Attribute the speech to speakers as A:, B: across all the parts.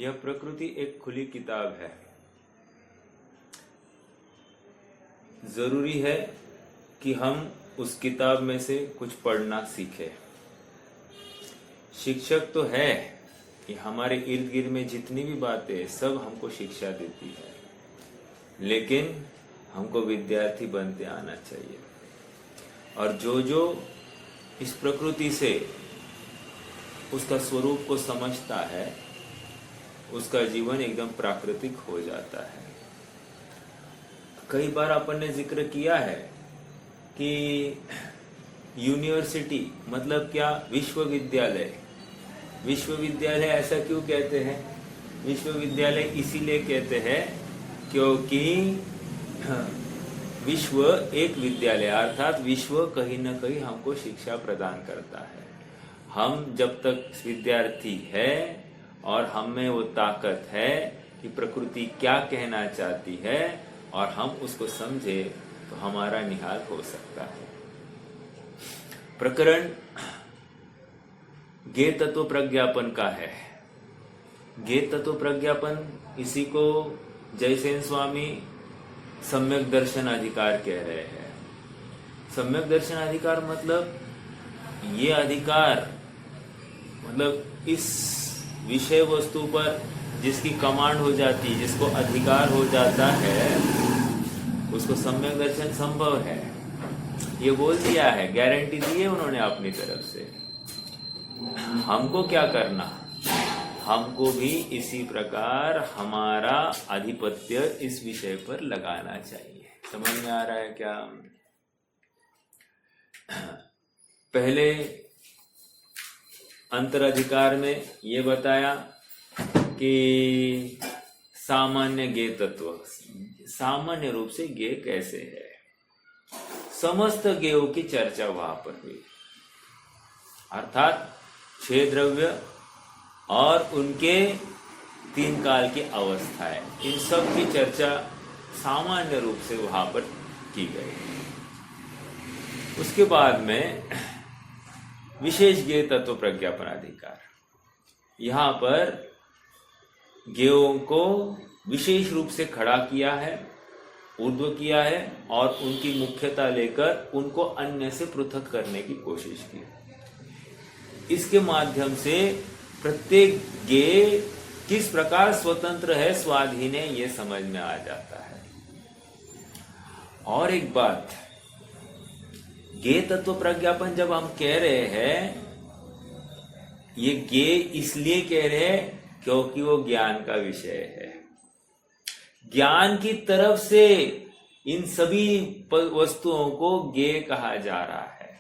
A: यह प्रकृति एक खुली किताब है। जरूरी है कि हम उस किताब में से कुछ पढ़ना सीखें। शिक्षक तो है कि हमारे इर्द गिर्द में जितनी भी बातें सब हमको शिक्षा देती है, लेकिन हमको विद्यार्थी बनते आना चाहिए। और जो इस प्रकृति से उसका स्वरूप को समझता है, उसका जीवन एकदम प्राकृतिक हो जाता है। कई बार अपन ने जिक्र किया है कि यूनिवर्सिटी मतलब क्या, विश्वविद्यालय। विश्वविद्यालय ऐसा क्यों कहते हैं? विश्वविद्यालय इसीलिए कहते हैं क्योंकि विश्व एक विद्यालय, अर्थात विश्व कहीं न कहीं हमको शिक्षा प्रदान करता है। हम जब तक विद्यार्थी है और हम में वो ताकत है कि प्रकृति क्या कहना चाहती है और हम उसको समझे, तो हमारा निहाल हो सकता है। प्रकरण ज्ञेय तत्व प्रज्ञापन का है। ज्ञेय तत्व प्रज्ञापन, इसी को जयसेन स्वामी सम्यक दर्शन अधिकार कह रहे हैं। सम्यक दर्शन अधिकार मतलब ये अधिकार, मतलब इस विषय वस्तु पर जिसकी कमांड हो जाती है, जिसको अधिकार हो जाता है, उसको सम्यक दर्शन संभव है। ये बोल दिया है, गारंटी दी है उन्होंने अपनी तरफ से। हमको क्या करना? हमको भी इसी प्रकार हमारा आधिपत्य इस विषय पर लगाना चाहिए। समझ में आ रहा है क्या? पहले अंतराधिकार में ये बताया कि सामान्य ज्ञेय तत्व, सामान्य रूप से ज्ञेय कैसे है, समस्त ज्ञेयों की चर्चा वहां पर हुई। अर्थात 6 द्रव्य और उनके 3 काल की अवस्थाएं, इन सब की चर्चा सामान्य रूप से वहां पर की गई। उसके बाद में विशेष ज्ञेय तत्व प्रज्ञापन अधिकार, यहां पर ज्ञेयों को विशेष रूप से खड़ा किया है, ऊर्ध्व किया है और उनकी मुख्यता लेकर उनको अन्य से पृथक करने की कोशिश की। इसके माध्यम से प्रत्येक ज्ञेय किस प्रकार स्वतंत्र है, स्वाधीन है, ये समझ में आ जाता है। और एक बात, ज्ञेय तत्व प्रज्ञापन जब हम कह रहे हैं, ये ज्ञेय इसलिए कह रहे हैं क्योंकि वो ज्ञान का विषय है। ज्ञान की तरफ से इन सभी वस्तुओं को ज्ञेय कहा जा रहा है।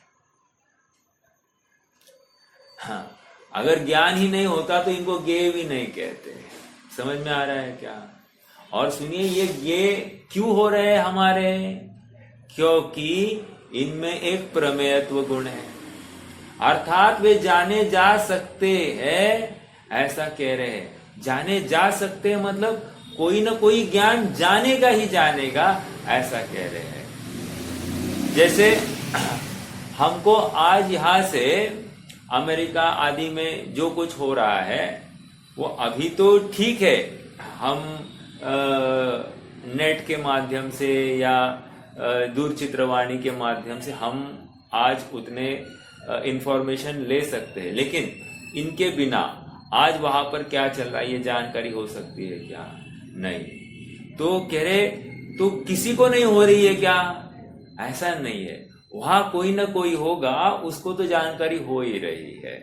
A: हाँ, अगर ज्ञान ही नहीं होता तो इनको ज्ञेय भी नहीं कहते। समझ में आ रहा है क्या? और सुनिए, ये ज्ञेय क्यों हो रहे हैं हमारे? क्योंकि इनमें एक प्रमेयत्व गुण है, अर्थात वे जाने जा सकते हैं, ऐसा कह रहे हैं। जाने जा सकते हैं मतलब कोई ना कोई ज्ञान जानेगा ही जानेगा, ऐसा कह रहे हैं। जैसे हमको आज यहां से अमेरिका आदि में जो कुछ हो रहा है, वो अभी तो ठीक है, हम नेट के माध्यम से या दूरचित्रवाणी के माध्यम से हम आज उतने इंफॉर्मेशन ले सकते हैं, लेकिन इनके बिना आज वहां पर क्या चल रहा है ये जानकारी हो सकती है क्या? नहीं। तो कह रहे, तो किसी को नहीं हो रही है क्या? ऐसा नहीं है, वहां कोई ना कोई होगा, उसको तो जानकारी हो ही रही है।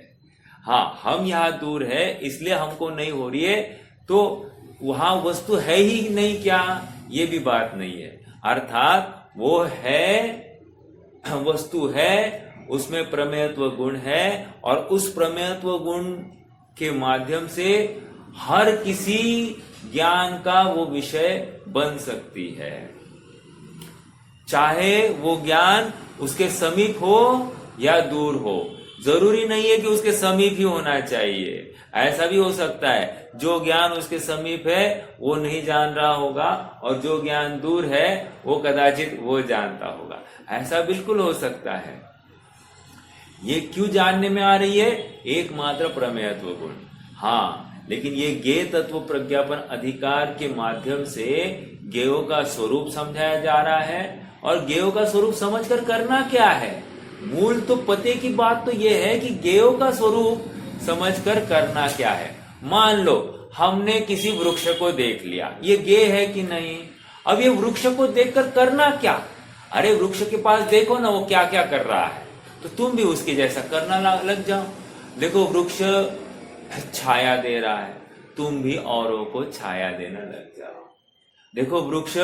A: हाँ, हम यहाँ दूर है इसलिए हमको नहीं हो रही है, तो वहां वस्तु है ही नहीं क्या? ये भी बात नहीं है। अर्थात वो है, वस्तु है, उसमें प्रमेयत्व गुण है और उस प्रमेयत्व गुण के माध्यम से हर किसी ज्ञान का वो विषय बन सकती है, चाहे वो ज्ञान उसके समीप हो या दूर हो। जरूरी नहीं है कि उसके समीप ही होना चाहिए, ऐसा भी हो सकता है जो ज्ञान उसके समीप है वो नहीं जान रहा होगा और जो ज्ञान दूर है वो कदाचित वो जानता होगा, ऐसा बिल्कुल हो सकता है। ये क्यों जानने में आ रही है? एकमात्र प्रमेयत्व गुण। हाँ, लेकिन ये ज्ञेय तत्व प्रज्ञापन अधिकार के माध्यम से ज्ञेयों का स्वरूप समझाया जा रहा है। और ज्ञेयों का स्वरूप समझकर करना क्या है? मूल तो पते की बात तो ये है कि ज्ञेयों का स्वरूप समझकर करना क्या है। मान लो हमने किसी वृक्ष को देख लिया, ये ज्ञेय है कि नहीं? अब ये वृक्ष को देखकर करना क्या? अरे वृक्ष के पास देखो ना वो क्या क्या कर रहा है, तो तुम भी उसके जैसा करना लग जाओ। देखो वृक्ष छाया दे रहा है, तुम भी औरों को छाया देना लग जाओ। देखो वृक्ष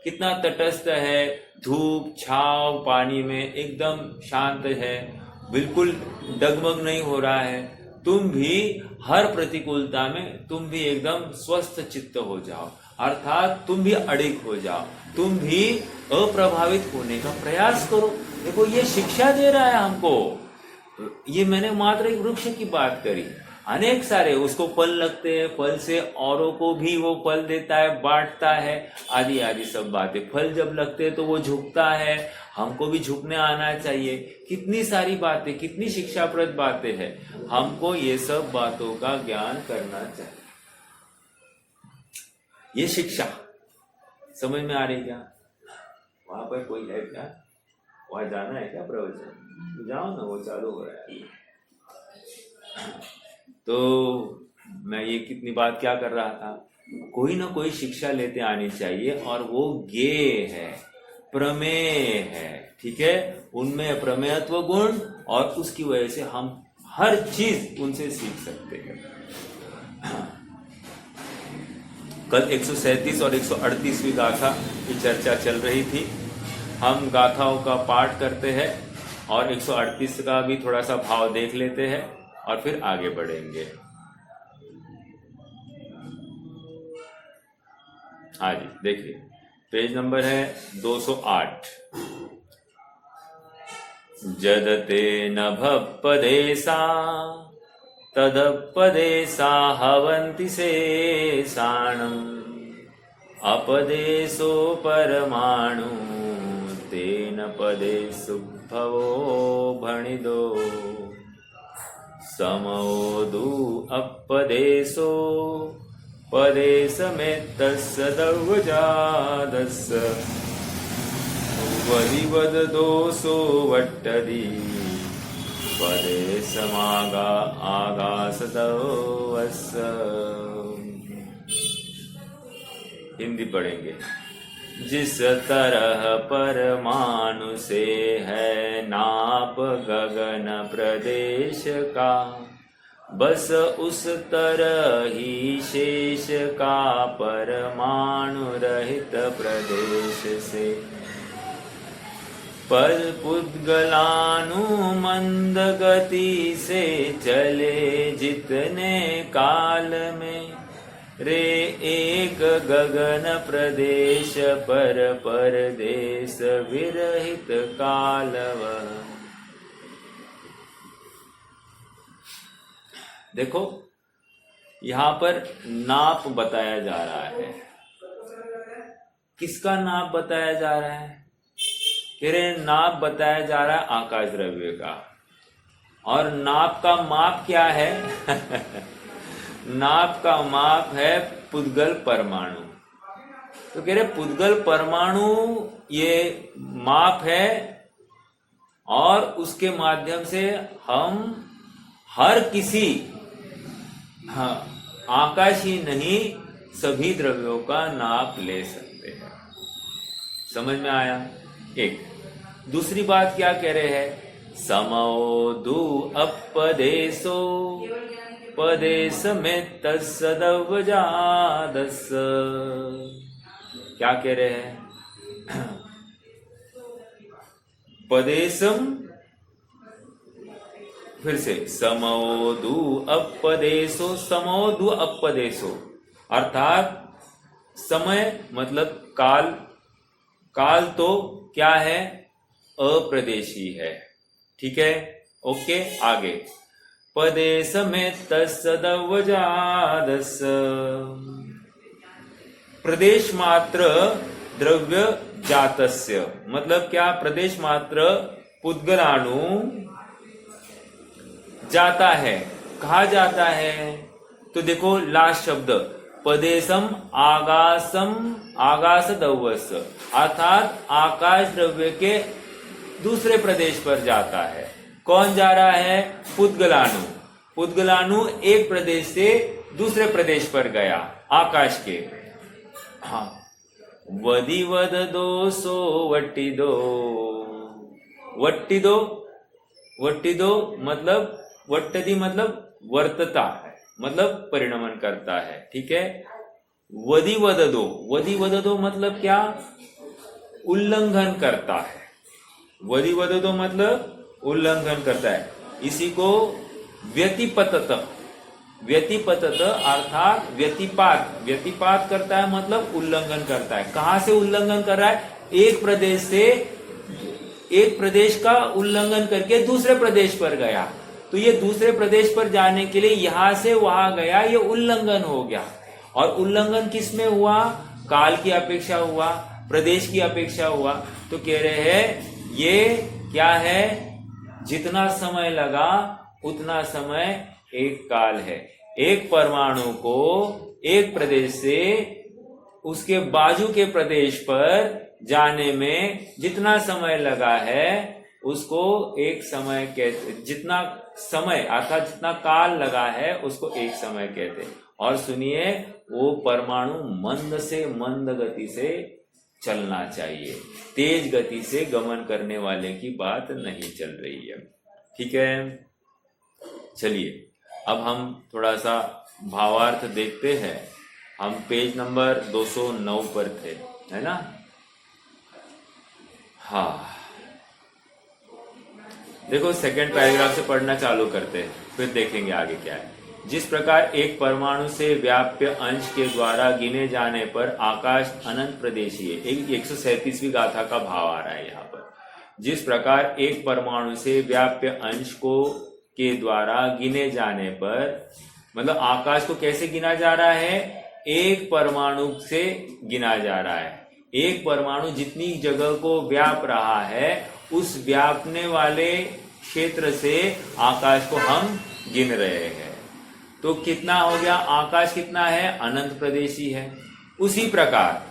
A: कितना तटस्थ है, धूप छाव पानी में एकदम शांत है, बिल्कुल डगमग नहीं हो रहा है। तुम भी हर प्रतिकूलता में तुम भी एकदम स्वस्थ चित्त हो जाओ, अर्थात तुम भी अडिग हो जाओ, तुम भी अप्रभावित होने का प्रयास करो। देखो ये शिक्षा दे रहा है हमको। ये मैंने मात्र एक वृक्ष की बात करी, अनेक सारे उसको फल लगते हैं, फल से औरों को भी वो फल देता है, बांटता है, आदि आदि सब बातें। फल जब लगते हैं तो वो झुकता है, हमको भी झुकने आना चाहिए। कितनी सारी बातें, कितनी शिक्षाप्रद बातें हैं, हमको ये सब बातों का ज्ञान करना चाहिए। ये शिक्षा समझ में आ रही क्या? वहां पर कोई है क्या? वहां जाना है क्या प्रवचन? जाओ ना, वो चालू हो रहा है। तो मैं ये कितनी बात क्या कर रहा था, कोई ना कोई शिक्षा लेते आनी चाहिए, और वो ज्ञेय है, प्रमेय है, ठीक है। उनमें प्रमेयत्व गुण, और उसकी वजह से हम हर चीज उनसे सीख सकते हैं। कल 137 और 138वीं गाथा की चर्चा चल रही थी। हम गाथाओं का पाठ करते हैं और 138 का भी थोड़ा सा भाव देख लेते हैं और फिर आगे बढ़ेंगे। हाँ जी, देखिए पेज नंबर है 208। जदते नभपदेसा तदपदेसा हवन्ति शेषाणम् अपदेशो परमाणु तेन पदेषु भवो भणिदो समोदु अपदेशो पदेशमेतस्य दर्वजादस्य वदिवद दोषो वट्टदि पदेशमागा आगासदवस्य। हिंदी पढ़ेंगे। जिस तरह परमाणु से है नाप गगन प्रदेश का, बस उस तरह ही शेष का परमाणु रहित प्रदेश से। पर पुद्गलानु मंद गति से चले जितने काल में, रे एक गगन प्रदेश पर परदेश विरहित कालव। देखो यहां पर नाप बताया जा रहा है। किसका नाप बताया जा रहा है? कह रहे नाप बताया जा रहा है आकाश द्रव्य का। और नाप का माप क्या है? नाप का माप है पुद्गल परमाणु। तो कह रहे पुद्गल परमाणु ये माप है, और उसके माध्यम से हम हर किसी, आकाश ही नहीं सभी द्रव्यों का नाप ले सकते हैं। समझ में आया? एक दूसरी बात क्या कह रहे हैं? समोदु अपदेशो पदेश में तत्सदवजादस। क्या कह रहे हैं? पदेशम, फिर से समोदु अपदेशो, समोदु अपदेशो अर्थात समय मतलब काल। काल तो क्या है? अप्रदेशी है, ठीक है। ओके, आगे पदेश में तत्सदवजादस, प्रदेश मात्र द्रव्य जातस्य, मतलब क्या? प्रदेश मात्र पुद्गलाणु जाता है। कहा जाता है? तो देखो लास्ट शब्द पदेशम आगास दवस, अर्थात आकाश द्रव्य के दूसरे प्रदेश पर जाता है। कौन जा रहा है? पुद्गलानु। पुद्गलानु एक प्रदेश से दूसरे प्रदेश पर गया आकाश के। हाँ, वदि वद दो सो वट्टी दो। वट्टी दो, वट्टी दो मतलब वट्टदी मतलब वर्तता, मतलब परिणमन करता है। ठीक है। वदि वद दो, वदि वद दो मतलब क्या? उल्लंघन करता है। वदि वद दो मतलब उल्लंघन करता है। इसी को व्यतिपतत, व्यतिपतत अर्थात व्यतिपात, व्यतिपात करता है मतलब उल्लंघन करता है। कहां से उल्लंघन कर रहा है? एक प्रदेश से, एक प्रदेश का उल्लंघन करके दूसरे प्रदेश पर गया। तो ये दूसरे प्रदेश पर जाने के लिए यहां से वहां गया, ये उल्लंघन हो गया। और उल्लंघन किस में हुआ? काल की अपेक्षा हुआ, प्रदेश की अपेक्षा हुआ। तो कह रहे हैं ये क्या है? जितना समय लगा उतना समय एक काल है। एक परमाणु को एक प्रदेश से उसके बाजू के प्रदेश पर जाने में जितना समय लगा है उसको एक समय कहते, जितना समय अर्थात जितना काल लगा है उसको एक समय कहते। और सुनिए, वो परमाणु मंद से मंद गति से चलना चाहिए, तेज गति से गमन करने वाले की बात नहीं चल रही है। ठीक है, चलिए अब हम थोड़ा सा भावार्थ देखते हैं। हम पेज नंबर 209 पर थे, है ना? हाँ, देखो सेकंड पैराग्राफ से पढ़ना चालू करते हैं, फिर देखेंगे आगे क्या है। जिस प्रकार एक परमाणु से व्याप्य अंश के द्वारा गिने जाने पर आकाश अनंत प्रदेशी है। 137वीं गाथा का भाव आ रहा है यहाँ पर। जिस प्रकार एक परमाणु से व्याप्य अंश को के द्वारा गिने जाने पर, मतलब आकाश को कैसे गिना जा रहा है? एक परमाणु से गिना जा रहा है। एक परमाणु जितनी जगह को व्याप रहा है उस व्यापने वाले क्षेत्र से आकाश को हम गिन रहे हैं। तो कितना हो गया? आकाश कितना है? अनंत प्रदेशी है। उसी प्रकार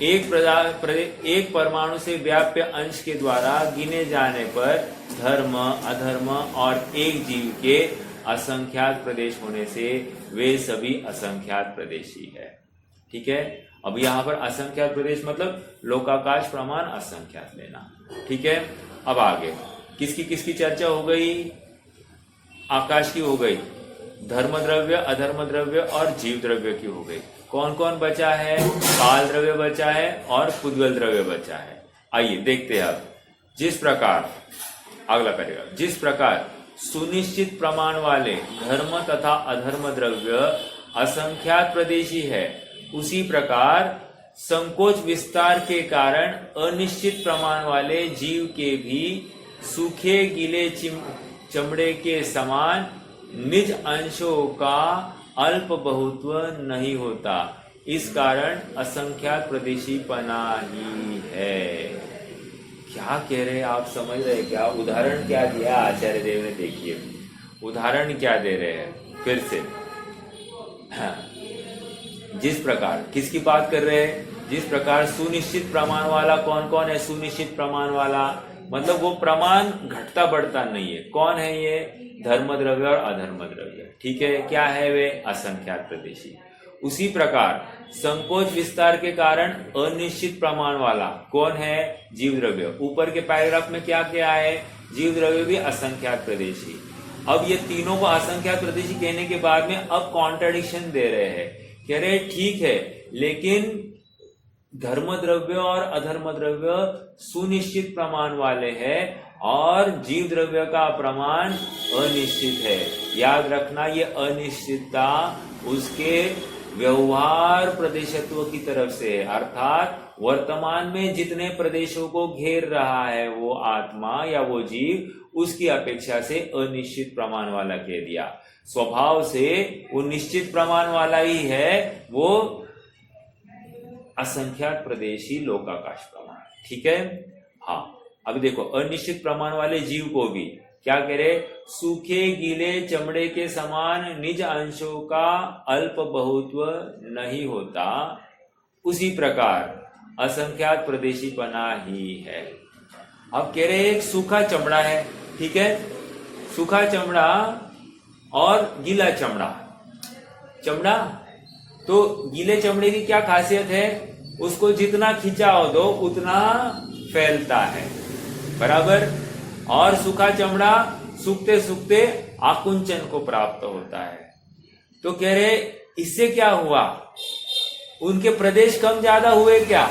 A: एक परमाणु से व्याप्य अंश के द्वारा गिने जाने पर धर्म, अधर्म और एक जीव के असंख्यात प्रदेश होने से वे सभी असंख्यात प्रदेशी है। ठीक है। अब यहाँ पर असंख्यात प्रदेश मतलब लोकाकाश प्रमाण असंख्यात लेना। ठीक है। अब आगे किसकी किसकी चर्चा हो गई? आकाश की हो गई, धर्म द्रव्य, अधर्म द्रव्य और जीव द्रव्य की हो गई। कौन कौन बचा है? काल द्रव्य बचा है और पुद्गल द्रव्य बचा है। आइए देखते हैं अब। जिस प्रकार, अगला पैराग्राफ, जिस प्रकार सुनिश्चित प्रमाण वाले धर्म तथा अधर्म द्रव्य असंख्यात प्रदेशी है, उसी प्रकार संकोच विस्तार के कारण अनिश्चित प्रमाण वाले जीव के भी सूखे गीले चमड़े के समान निज अंशों का अल्प बहुत्व नहीं होता। इस कारण असंख्यात प्रदेशीपना ही है। क्या कह रहे हैं आप? समझ रहे क्या? उदाहरण क्या दिया आचार्य देव ने? देखिए उदाहरण क्या दे रहे हैं फिर से। हाँ। जिस प्रकार, किसकी बात कर रहे हैं? जिस प्रकार सुनिश्चित प्रमाण वाला, कौन कौन है सुनिश्चित प्रमाण वाला? मतलब वो प्रमाण घटता बढ़ता नहीं है। कौन है ये? धर्म द्रव्य और अधर्म द्रव्य। ठीक है। क्या है वे? असंख्यात प्रदेशी। उसी प्रकार संकोच विस्तार के कारण अनिश्चित प्रमाण वाला कौन है? जीव द्रव्य। ऊपर के पैराग्राफ में क्या क्या है? जीव द्रव्य भी असंख्यात प्रदेशी। अब ये तीनों को असंख्यात प्रदेशी कहने के बाद में अब कॉन्ट्रडिक्शन दे रहे हैं। कह रहे ठीक है, लेकिन धर्म द्रव्य और अधर्म द्रव्य सुनिश्चित प्रमाण वाले हैं और जीव द्रव्य का प्रमाण अनिश्चित है। याद रखना, ये अनिश्चितता उसके व्यवहार प्रदेशत्व की तरफ से है, अर्थात वर्तमान में जितने प्रदेशों को घेर रहा है वो आत्मा या वो जीव, उसकी अपेक्षा से अनिश्चित प्रमाण वाला कह दिया। स्वभाव से वो निश्चित प्रमाण वाला ही है, वो असंख्यात प्रदेशी लोकाकाश प्रमाण। ठीक है। हाँ, अब देखो अनिश्चित प्रमाण वाले जीव को भी क्या कह रहे, सूखे गीले चमड़े के समान निज अंशों का अल्प बहुत्व नहीं होता, उसी प्रकार असंख्यात प्रदेशीपना ही है। अब कह रहे एक सूखा चमड़ा है, ठीक है, सूखा चमड़ा और गीला चमड़ा। चमड़ा तो गीले चमड़े की क्या खासियत है, उसको जितना खिंचाव दो उतना फैलता है, बराबर। और सूखा चमड़ा सूखते सूखते आकुंचन को प्राप्त होता है। तो कह रहे इससे क्या हुआ, उनके प्रदेश कम ज्यादा हुए क्या,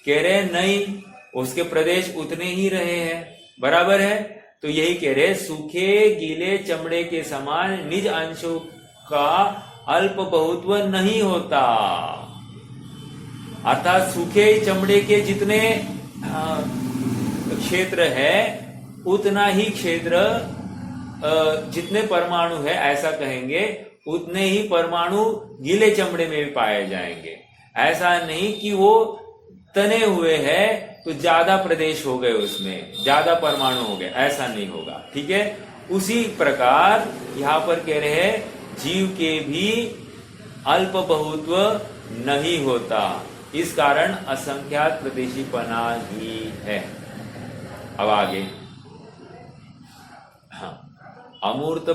A: कह रहे नहीं, उसके प्रदेश उतने ही रहे हैं, बराबर है। तो यही कह रहे, सूखे गीले चमड़े के समान निज अंशों का अल्प बहुत्व नहीं होता, अर्थात सूखे चमड़े के जितने क्षेत्र है उतना ही क्षेत्र, जितने परमाणु है ऐसा कहेंगे, उतने ही परमाणु गीले चमड़े में भी पाए जाएंगे। ऐसा नहीं कि वो तने हुए हैं तो ज्यादा प्रदेश हो गए, उसमें ज्यादा परमाणु हो गए, ऐसा नहीं होगा, ठीक है। उसी प्रकार यहां पर कह रहे हैं जीव के भी अल्प बहुत्व नहीं होता, इस कारण असंख्यात प्रदेशीपना ही है। अब आगे, हाँ, अमूर्त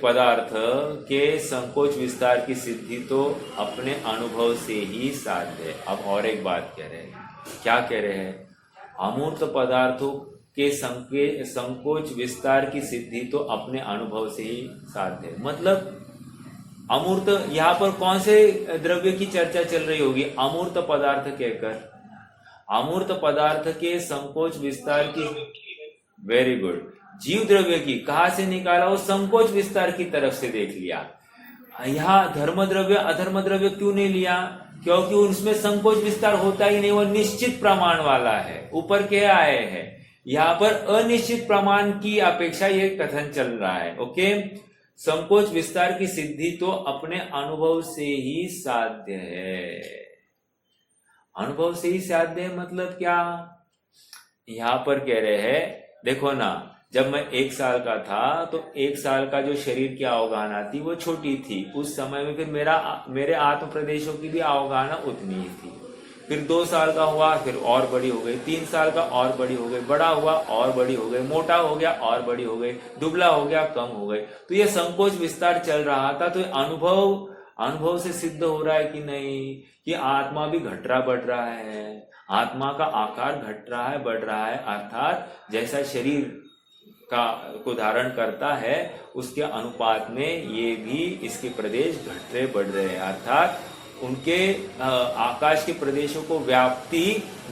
A: पदार्थ के संकोच विस्तार की सिद्धि तो अपने अनुभव से ही साध्य है। अब और एक बात कह रहे हैं, क्या कह रहे हैं, अमूर्त पदार्थों के संकोच विस्तार की सिद्धि तो अपने अनुभव से ही साध्य है। मतलब अमूर्त, यहाँ पर कौन से द्रव्य की चर्चा चल रही होगी, अमूर्त पदार्थ कहकर, अमूर्त पदार्थ के संकोच विस्तार की, वेरी गुड, जीव द्रव्य की कहां से निकाला, वो संकोच विस्तार की तरफ से देख लिया। यहाँ धर्म द्रव्य अधर्म द्रव्य क्यों नहीं लिया, क्योंकि उसमें संकोच विस्तार होता ही नहीं, वो निश्चित प्रमाण वाला है। ऊपर क्या आए हैं, यहाँ पर अनिश्चित प्रमाण की अपेक्षा ये कथन चल रहा है, ओके। संकोच विस्तार की सिद्धि तो अपने अनुभव से ही साध्य है। अनुभव से ही साध्य है मतलब क्या, यहां पर कह रहे हैं, देखो ना, जब मैं 1 साल का था तो 1 साल का जो शरीर की अवगाहना थी वो छोटी थी, उस समय में फिर मेरे आत्म प्रदेशों की भी अवगाहना उतनी ही थी। फिर 2 साल का हुआ, फिर और बड़ी हो गई, 3 साल का और बड़ी हो गई, बड़ा हुआ और बड़ी हो गई, मोटा हो गया और बड़ी हो गई, दुबला हो गया कम हो गई। तो ये संकोच विस्तार चल रहा था। तो अनुभव से सिद्ध हो रहा है कि नहीं कि आत्मा भी घट रहा बढ़ रहा है, आत्मा का आकार घट रहा है बढ़ रहा है, अर्थात जैसा शरीर को धारण करता है उसके अनुपात में ये भी इसके प्रदेश घट रहे बढ़ रहे हैं, अर्थात उनके आकाश के प्रदेशों को व्याप्ति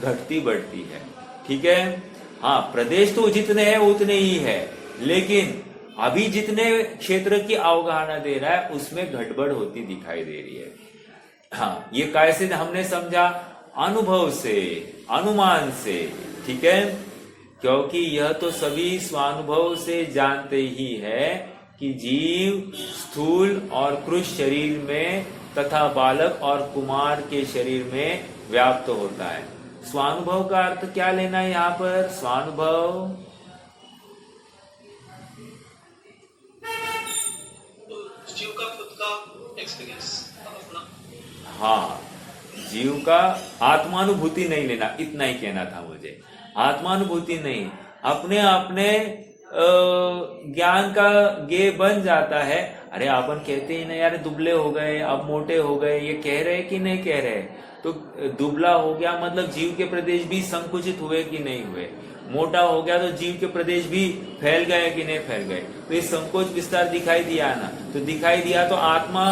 A: घटती बढ़ती है, ठीक है। हाँ, प्रदेश तो जितने हैं उतने ही है, लेकिन अभी जितने क्षेत्र की अवगाहना दे रहा है उसमें घटबढ़ होती दिखाई दे रही है। हाँ, ये कैसे हमने समझा, अनुभव से, अनुमान से, ठीक है, क्योंकि यह तो सभी स्वानुभव से जानते ही है कि जीव स्थूल और कृश शरीर में तथा बालक और कुमार के शरीर में व्याप्त होता है। स्वानुभव का अर्थ क्या लेना है यहाँ पर, स्वानुभव
B: जीव का खुद का एक्सपीरियंस अपना, हाँ,
A: जीव का आत्मानुभूति नहीं लेना, इतना ही कहना था मुझे। आत्मानुभूति नहीं, अपने ज्ञान का गे बन जाता है। अरे अपन कहते ही ना यार दुबले हो गए, अब मोटे हो गए, ये कह रहे कि नहीं कह रहे, तो दुबला हो गया मतलब जीव के प्रदेश भी संकुचित हुए कि नहीं हुए, मोटा हो गया तो जीव के प्रदेश भी फैल गए कि नहीं फैल गए। तो ये संकोच विस्तार दिखाई दिया ना, तो दिखाई दिया तो आत्मा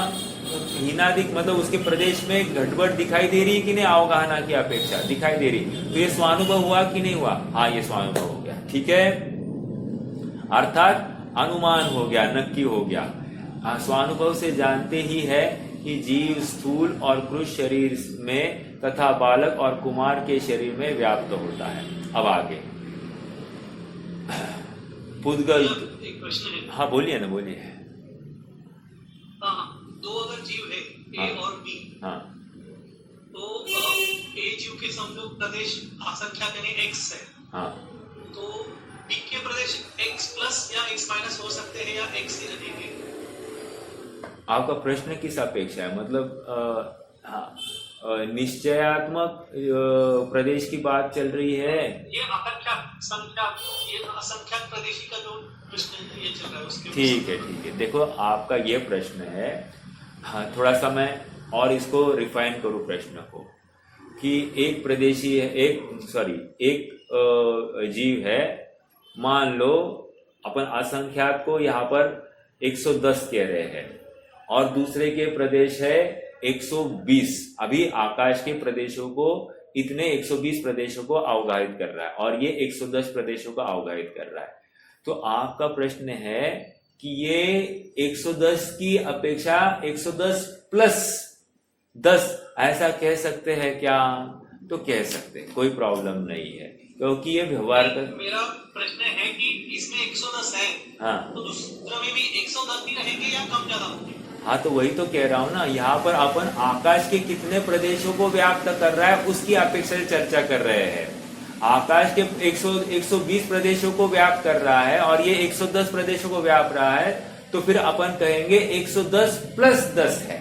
A: हीनादिक मतलब उसके प्रदेश में घटबढ़ दिखाई दे रही कि नहीं, अवगाहना की अपेक्षा दिखाई दे रही, तो ये स्वानुभव हुआ कि नहीं हुआ, हाँ ये स्वानुभव हो गया, ठीक है, अर्थात अनुमान हो गया, नक्की हो गया। हाँ, स्वानुभव से जानते ही है कि जीव स्थूल और कृश शरीर में तथा बालक और कुमार के शरीर में व्याप्त होता है। अब आगे पुद्गल,
B: एक प्रश्न है,
A: हाँ बोलिए ना, बोलिए।
B: दो अगर जीव है ए और बी,
A: हाँ,
B: तो ए जीव के समझो प्रदेश संख्या करें x है,
A: हाँ,
B: तो बी के प्रदेश x प्लस या x माइनस हो सकते हैं या x ही रहेंगे?
A: आपका प्रश्न किस अपेक्षा है, मतलब हाँ, निश्चयात्मक प्रदेश की बात चल रही है?
B: ये असंख्याक प्रदेशी का जो प्रश्न ये चल रहा है उसके
A: ठीक है। देखो आपका ये प्रश्न है, हाँ थोड़ा सा मैं और इसको रिफाइन करूं प्रश्न को, कि एक प्रदेशी है, एक जीव है, मान लो अपन असंख्याक को यहाँ पर 110 कह रहे हैं और दूसरे के प्रदेश है 120। अभी आकाश के प्रदेशों को इतने 120 प्रदेशों को अवगाहित कर रहा है और ये 110 प्रदेशों को अवगाहित कर रहा है। तो आपका प्रश्न है कि ये 110 की अपेक्षा 110 प्लस 10 ऐसा कह सकते हैं क्या? तो कह सकते हैं, कोई प्रॉब्लम नहीं है, क्योंकि ये व्यवहार का।
B: मेरा प्रश्न है कि इसमें 110 है,
A: हाँ
B: तो दूसरे में भी 110 ही रहेंगे या कम ज्यादा होंगे?
A: हाँ, तो वही तो कह रहा हूँ ना, यहाँ पर अपन आकाश के कितने प्रदेशों को व्याप्त कर रहा है उसकी अपेक्षा से चर्चा कर रहे हैं। आकाश के 120 प्रदेशों को व्याप्त कर रहा है और ये 110 प्रदेशों को व्याप रहा है, तो फिर अपन कहेंगे 110 प्लस 10 है,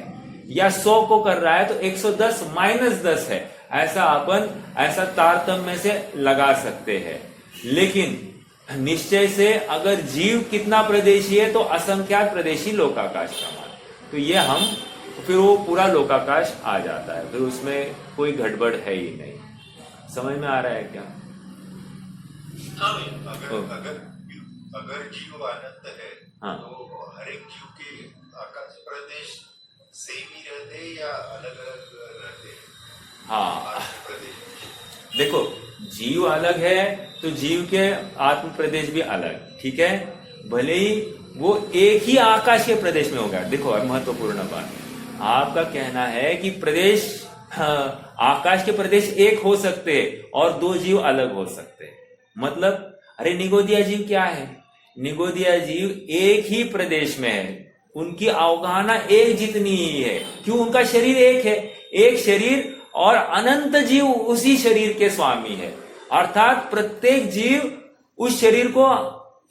A: या 100 को कर रहा है तो 110 माइनस 10 है। ऐसा तारतम्य से लगा सकते हैं। लेकिन निश्चय से अगर जीव कितना प्रदेशी है तो असंख्यात प्रदेशी लोकाकाश का मान, तो ये फिर वो पूरा लोकाकाश आ जाता है, फिर उसमें कोई गड़बड़ है ही नहीं। समझ में आ रहा है क्या?
C: अगर जीव अनंत है,
A: हाँ,
C: तो हर एक जीव के आकाश प्रदेश सेम ही रहते हैं या अलग अलग रहते हैं?
A: हाँ देखो, जीव अलग है तो जीव के आत्म प्रदेश भी अलग, ठीक है, भले ही वो एक ही आकाश के प्रदेश में होगा। देखो और महत्वपूर्ण बात, आपका कहना है कि प्रदेश, आकाश के प्रदेश एक हो सकते और दो जीव अलग हो सकते, मतलब अरे निगोदिया जीव क्या है? निगोदिया जीव एक ही प्रदेश में है, उनकी अवगाहना एक जितनी ही है। क्यों? उनका शरीर एक है, एक शरीर और अनंत जीव उसी शरीर के स्वामी है। अर्थात प्रत्येक जीव उस शरीर को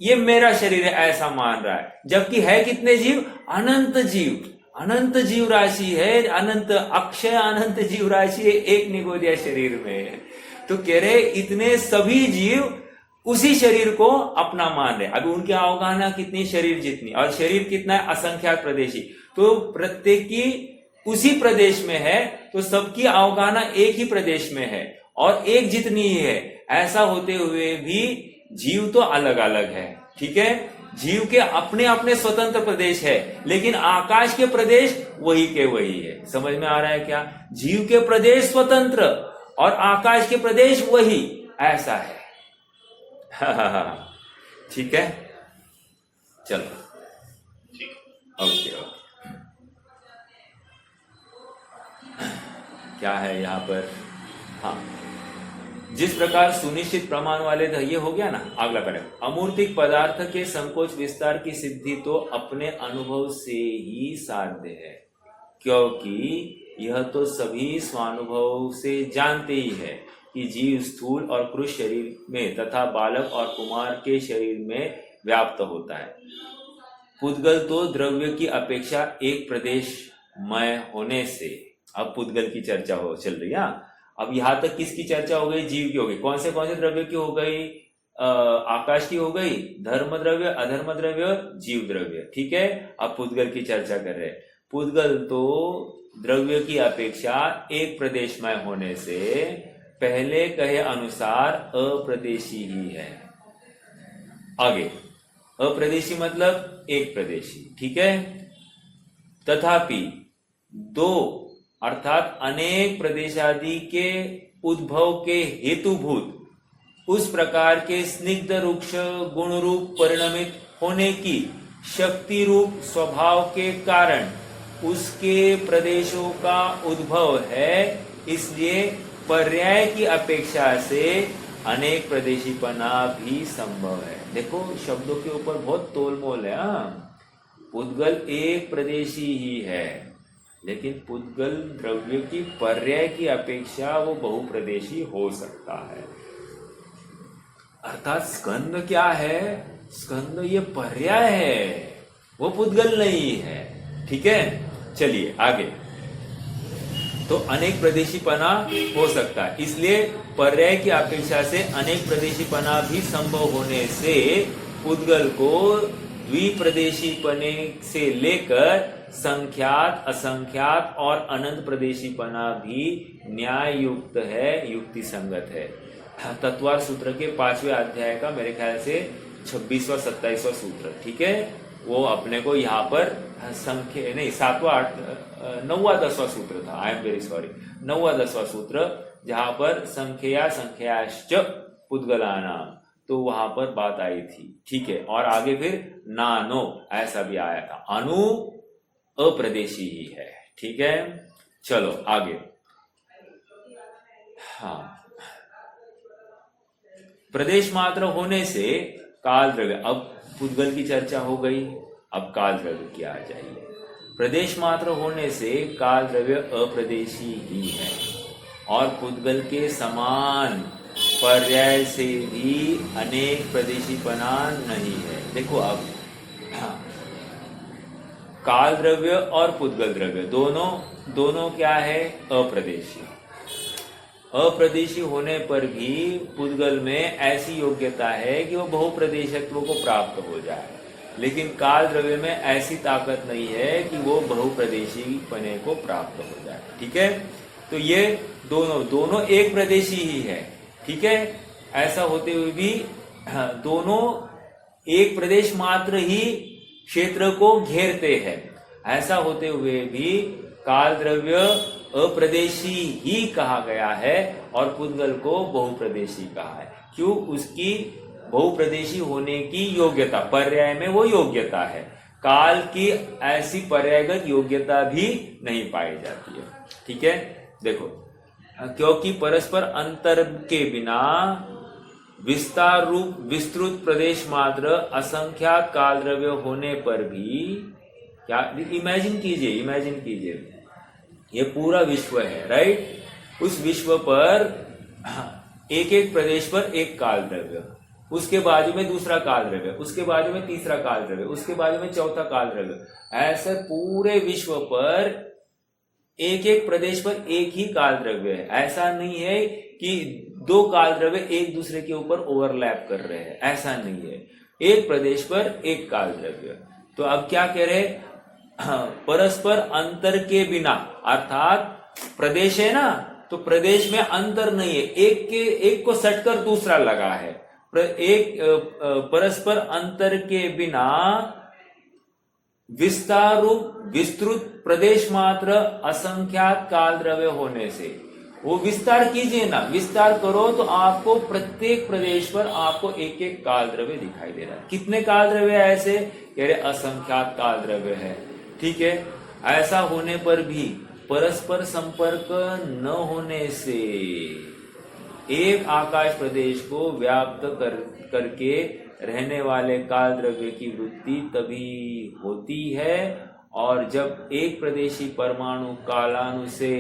A: ये मेरा शरीर है ऐसा मान रहा है, जबकि है कितने जीव? अनंत जीव, अनंत जीव राशि है, अनंत अक्षय अनंत जीव राशि है एक निगोदिया शरीर में। तो कह रहे इतने सभी जीव उसी शरीर को अपना मान रहे। अभी उनकी अवगाहना कितनी? शरीर जितनी, और शरीर कितना है? असंख्यात प्रदेशी। तो प्रत्येक की उसी प्रदेश में है, तो सबकी अवगाहना एक ही प्रदेश में है और एक जितनी ही है। ऐसा होते हुए भी जीव तो अलग अलग है, ठीक है, जीव के अपने अपने स्वतंत्र प्रदेश है, लेकिन आकाश के प्रदेश वही के वही है। समझ में आ रहा है क्या? जीव के प्रदेश स्वतंत्र और आकाश के प्रदेश वही, ऐसा है। ठीक है, चलो ओके। क्या है यहाँ पर? हाँ, जिस प्रकार सुनिश्चित प्रमाण वाले ये हो गया ना। अगला करें, अमूर्तिक पदार्थ के संकोच विस्तार की सिद्धि तो अपने अनुभव से ही साध्य है, क्योंकि यह तो सभी स्वानुभव से जानते ही है कि जीव स्थूल और कृश शरीर में तथा बालक और कुमार के शरीर में व्याप्त होता है। पुद्गल तो द्रव्य की अपेक्षा एक प्रदेशमय होने से, अब पुद्गल की चर्चा चल रही है। अब यहां तक किसकी चर्चा हो गई? जीव की हो गई। कौन से द्रव्य की हो गई? आकाश की हो गई, धर्म द्रव्य, अधर्म द्रव्य, जीव द्रव्य, ठीक है। अब पुद्गल की चर्चा कर रहे हैं। पुद्गल तो द्रव्य की अपेक्षा एक प्रदेशमय होने से पहले कहे अनुसार अप्रदेशी ही है। आगे, अप्रदेशी मतलब एक प्रदेशी, ठीक है। तथापि दो अर्थात अनेक प्रदेशादि के उद्भव के हेतुभूत उस प्रकार के स्निग्ध रुक्ष गुण रूप परिणमित होने की शक्ति रूप स्वभाव के कारण उसके प्रदेशों का उद्भव है। इसलिए पर्याय की अपेक्षा से अनेक प्रदेशीपना भी संभव है। देखो शब्दों के ऊपर बहुत तोलमोल है। पुद्गल एक प्रदेशी ही है, लेकिन पुद्गल द्रव्य की पर्याय की अपेक्षा वो बहुप्रदेशी हो सकता है। अर्थात स्कंद क्या है? स्कंद ये पर्याय है, वो पुद्गल नहीं है। ठीक है, चलिए आगे। तो अनेक प्रदेशीपना हो सकता है, इसलिए पर्याय की अपेक्षा से अनेक प्रदेशीपना भी संभव होने से पुद्गल को द्विप्रदेशीपने से लेकर संख्यात, असंख्यात और अनंत प्रदेशीपना भी न्याय युक्त है, युक्ति संगत है। तत्वार सूत्र के 5वें अध्याय का मेरे ख्याल से 26वां 27वां सूत्र, ठीक है, वो अपने को यहाँ पर संख्या नहीं 7वां 9वां 10वां सूत्र था, आई एम वेरी सॉरी, 9वां 10वां सूत्र, जहां पर संख्या संख्याश्च पुद्गलानाम, तो वहां पर बात आई थी। ठीक है, और आगे फिर नानो ऐसा भी आया था, अनु अप्रदेशी ही है। ठीक है, चलो आगे। हाँ, प्रदेश मात्र होने से काल द्रव्य, अब पुद्गल की चर्चा हो गई, अब काल द्रव्य की आ जाइए। प्रदेश मात्र होने से काल द्रव्य अप्रदेशी ही है और पुद्गल के समान पर्याय से भी अनेक प्रदेशीपना नहीं है। देखो अब काल द्रव्य और पुद्गल द्रव्य दोनों क्या है? अप्रदेशी। अप्रदेशी होने पर भी पुद्गल में ऐसी योग्यता है कि वो बहुप्रदेशत्व को प्राप्त हो जाए, लेकिन काल द्रव्य में ऐसी ताकत नहीं है कि वो बहुप्रदेशी पने को प्राप्त हो जाए। ठीक है, तो ये दोनों एक प्रदेशी ही है। ठीक है, ऐसा होते हुए भी दोनों एक प्रदेश मात्र ही क्षेत्र को घेरते हैं। ऐसा होते हुए भी काल द्रव्य अप्रदेशी ही कहा गया है और पुद्गल को बहुप्रदेशी कहा है। क्यों? उसकी बहुप्रदेशी होने की योग्यता, पर्याय में वो योग्यता है, काल की ऐसी पर्यायगत योग्यता भी नहीं पाई जाती है। ठीक है, देखो, क्योंकि परस्पर अंतर के बिना विस्तार रूप विस्तृत प्रदेश मात्र असंख्यात काल द्रव्य होने पर भी, क्या इमेजिन कीजिए ये पूरा विश्व है, राइट? उस विश्व पर एक एक प्रदेश पर एक काल द्रव्य, उसके बाजू में दूसरा काल द्रव्य, उसके बाजू में तीसरा काल द्रव्य, उसके बाजू में चौथा काल द्रव्य, ऐसे पूरे विश्व पर एक एक प्रदेश पर एक ही काल द्रव्य है। ऐसा नहीं है कि दो काल द्रव्य एक दूसरे के ऊपर ओवरलैप कर रहे हैं, ऐसा नहीं है, एक प्रदेश पर एक काल द्रव्य। तो अब क्या कह रहे? परस्पर अंतर के बिना, अर्थात प्रदेश है ना, तो प्रदेश में अंतर नहीं है, एक को सटकर दूसरा लगा है, एक परस्पर अंतर के बिना विस्तार रूप विस्तृत प्रदेश मात्र असंख्यात काल द्रव्य होने से, वो विस्तार कीजिए ना, विस्तार करो तो आपको प्रत्येक प्रदेश पर आपको एक एक काल द्रव्य दिखाई दे रहा है। कितने काल द्रव्य ऐसे? कह रहे असंख्यात काल द्रव्य है। ठीक है, ऐसा होने पर भी परस्पर संपर्क न होने से एक आकाश प्रदेश को व्याप्त करके रहने वाले काल द्रव्य की वृत्ति तभी होती है, और जब एक प्रदेशी परमाणु कालाणु से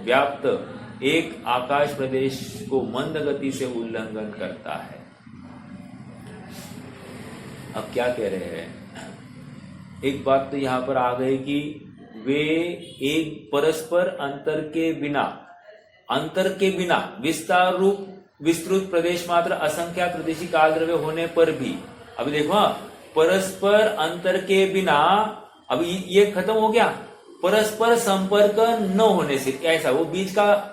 A: व्याप्त एक आकाश प्रदेश को मंद गति से उल्लंघन करता है। अब क्या कह रहे हैं? एक बात तो यहां पर आ गई कि वे एक परस्पर अंतर के बिना विस्तार रूप विस्तृत प्रदेश मात्र असंख्यात प्रदेशी काल द्रव्य होने पर भी, अभी देखो, परस्पर अंतर के बिना, अब ये खत्म हो गया, परस्पर संपर्क न होने से, ऐसा वो बीच का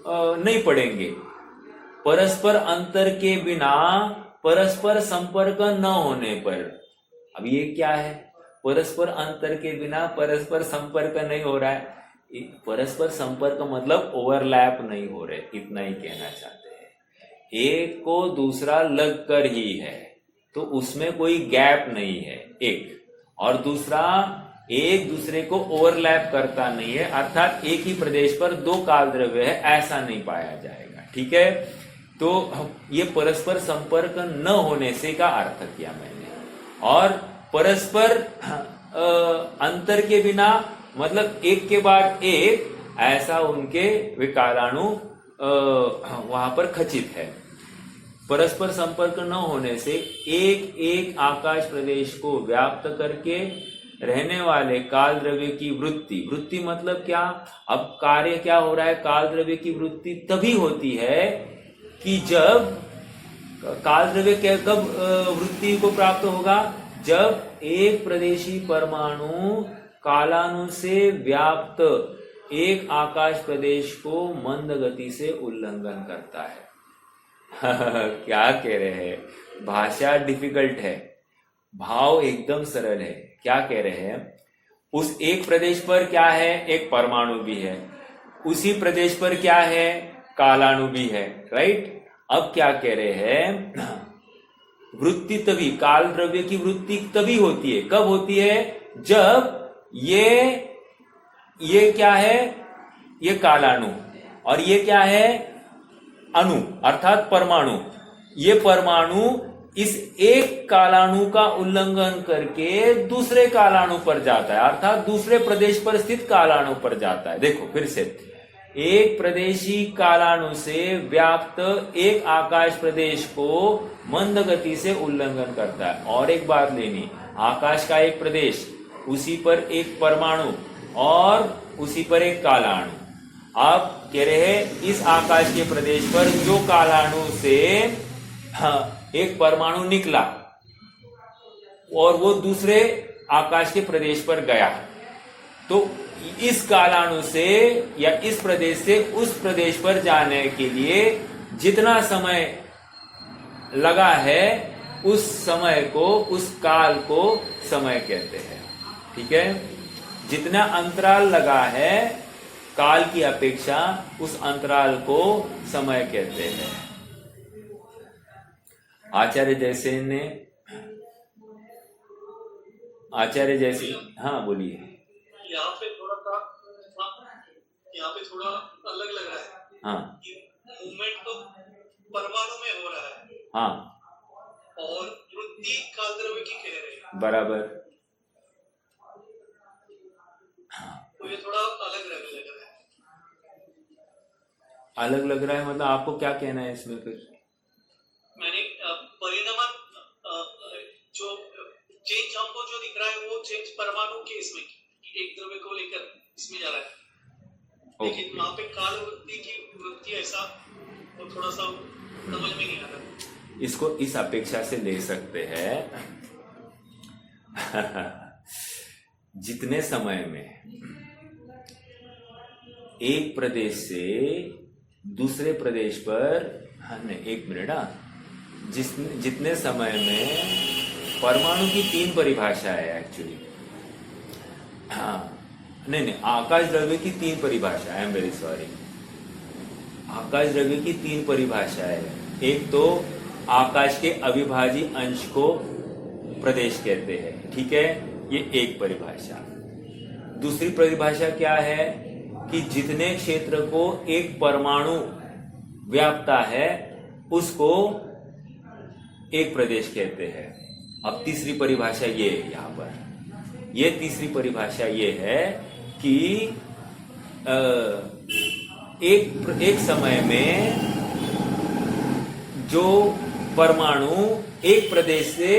A: नहीं पढ़ेंगे, परस्पर अंतर के बिना परस्पर संपर्क न होने पर। अब ये क्या है? परस्पर अंतर के बिना परस्पर संपर्क नहीं हो रहा है, परस्पर संपर्क मतलब ओवरलैप नहीं हो रहे, इतना ही कहना चाहते हैं। एक को दूसरा लग कर ही है, तो उसमें कोई गैप नहीं है, एक, और दूसरा एक दूसरे को ओवरलैप करता नहीं है, अर्थात एक ही प्रदेश पर दो काल द्रव्य है, ऐसा नहीं पाया जाएगा। ठीक है, तो ये परस्पर संपर्क न होने से का अर्थ किया मैंने, और परस्पर अंतर के बिना मतलब एक के बाद एक, ऐसा उनके वे कालाणु वहां पर खचित है। परस्पर संपर्क न होने से एक एक आकाश प्रदेश को व्याप्त करके रहने वाले काल द्रव्य की वृत्ति मतलब क्या? अब कार्य क्या हो रहा है? काल द्रव्य की वृत्ति तभी होती है कि जब काल द्रव्य कब वृत्ति को प्राप्त होगा? जब एक प्रदेशी परमाणु कालाणु से व्याप्त एक आकाश प्रदेश को मंद गति से उल्लंघन करता है। क्या कह रहे हैं? भाषा डिफिकल्ट है, भाव एकदम सरल है। क्या कह रहे हैं? उस एक प्रदेश पर क्या है? एक परमाणु भी है। उसी प्रदेश पर क्या है? कालाणु भी है, राइट? अब क्या कह रहे हैं? वृत्ति तभी, काल द्रव्य की वृत्ति तभी होती है। कब होती है? जब ये क्या है? ये कालाणु, और ये क्या है? अणु अर्थात परमाणु। ये परमाणु इस एक कालाणु का उल्लंघन करके दूसरे कालाणु पर जाता है, अर्थात दूसरे प्रदेश पर स्थित कालाणु पर जाता है। देखो फिर से, एक प्रदेशी कालाणु से व्याप्त एक आकाश प्रदेश को मंद गति से उल्लंघन करता है। और एक बात लेनी, आकाश का एक प्रदेश, उसी पर एक परमाणु और उसी पर एक कालाणु। आप कह रहे हैं इस आकाश के प्रदेश पर जो कालाणु से एक परमाणु निकला और वो दूसरे आकाश के प्रदेश पर गया, तो इस कालाणु से या इस प्रदेश से उस प्रदेश पर जाने के लिए जितना समय लगा है, उस समय को, उस काल को समय कहते हैं। ठीक है? जितना अंतराल लगा है काल की अपेक्षा, उस अंतराल को समय कहते हैं। आचार्य जैसे हाँ बोलिए।
B: यहाँ पे थोड़ा अलग लग रहा है।
A: हाँ,
B: मूवमेंट तो परमाणु में हो रहा है।
A: हाँ,
B: और वृत्ति काल द्रव्य की कह रहे हैं।
A: बराबर।
B: तो ये थोड़ा अलग लग रहा है।
A: अलग लग रहा है मतलब आपको क्या कहना है इसमें? फिर
B: मैंने परिणामन जो चेंज हमको जो दिख रहा है वो चेंज परमाणु के इसमें एक द्रव्य को लेकर इसमें जा रहा है। लेकिन वहां पे काल वृत्ति की वृत्ति ऐसा वो थोड़ा सा समझ में नहीं आ रहा।
A: इसको इस अपेक्षा से ले सकते हैं जितने समय में एक प्रदेश से दूसरे प्रदेश पर, एक मिनट, जितने समय में परमाणु की 3 परिभाषा है एक्चुअली। हाँ, नहीं, आकाश द्रव्य की 3 परिभाषा, आई एम वेरी सॉरी। आकाश द्रव्य की 3 परिभाषा है। एक तो आकाश के अविभाज्य अंश को प्रदेश कहते हैं, ठीक है, ये एक परिभाषा। दूसरी परिभाषा क्या है कि जितने क्षेत्र को एक परमाणु व्यापता है उसको एक प्रदेश कहते हैं। अब तीसरी परिभाषा ये है, यहाँ पर ये तीसरी परिभाषा ये है कि एक समय में जो परमाणु एक प्रदेश से,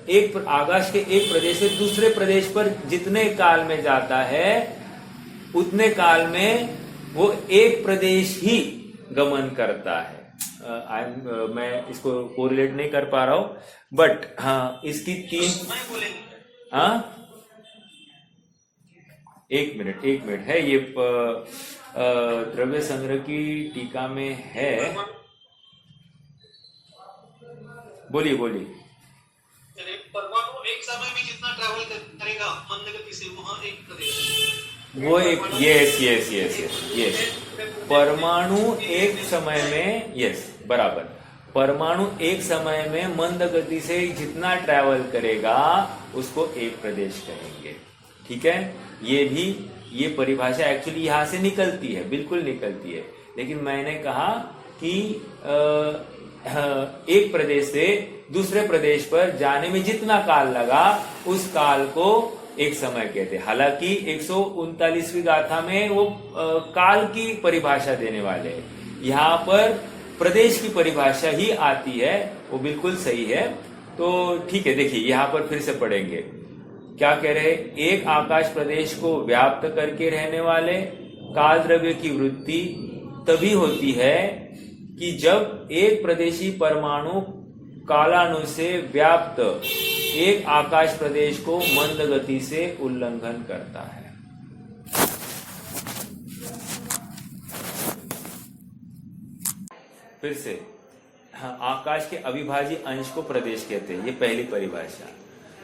A: एक आकाश के एक प्रदेश से दूसरे प्रदेश पर जितने काल में जाता है उतने काल में वो एक प्रदेश ही गमन करता है। मैं इसको कोरिलेट नहीं कर पा रहा हूं, बट हाँ, इसकी 3, हाँ, एक मिनट है, ये द्रव्य संग्रह की टीका में है। बोलिए।
B: परमाणु एक समय में जितना ट्रैवल करेगा मंद गति से, वहां एक प्रदेश,
A: वो एक, यस, परमाणु एक समय में, यस, बराबर, परमाणु एक समय में मंद गति से जितना ट्रैवल करेगा उसको एक प्रदेश कहेंगे। ठीक है? ये परिभाषा एक्चुअली यहां से निकलती है, बिल्कुल निकलती है, लेकिन मैंने कहा कि एक प्रदेश से दूसरे प्रदेश पर जाने में जितना काल लगा उस काल को एक समय कहते हैं। हालांकि 139वीं गाथा में वो काल की परिभाषा देने वाले हैं। यहाँ पर प्रदेश की परिभाषा ही आती है, वो बिल्कुल सही है। तो ठीक है, देखिए यहां पर फिर से पढ़ेंगे क्या कह रहे हैं। एक आकाश प्रदेश को व्याप्त करके रहने वाले काल द्रव्य की वृत्ति तभी होती है कि जब एक प्रदेशी परमाणु कालाणु से व्याप्त एक आकाश प्रदेश को मंद गति से उल्लंघन करता है। फिर से, हाँ, आकाश के अविभाज्य अंश को प्रदेश कहते हैं, ये पहली परिभाषा।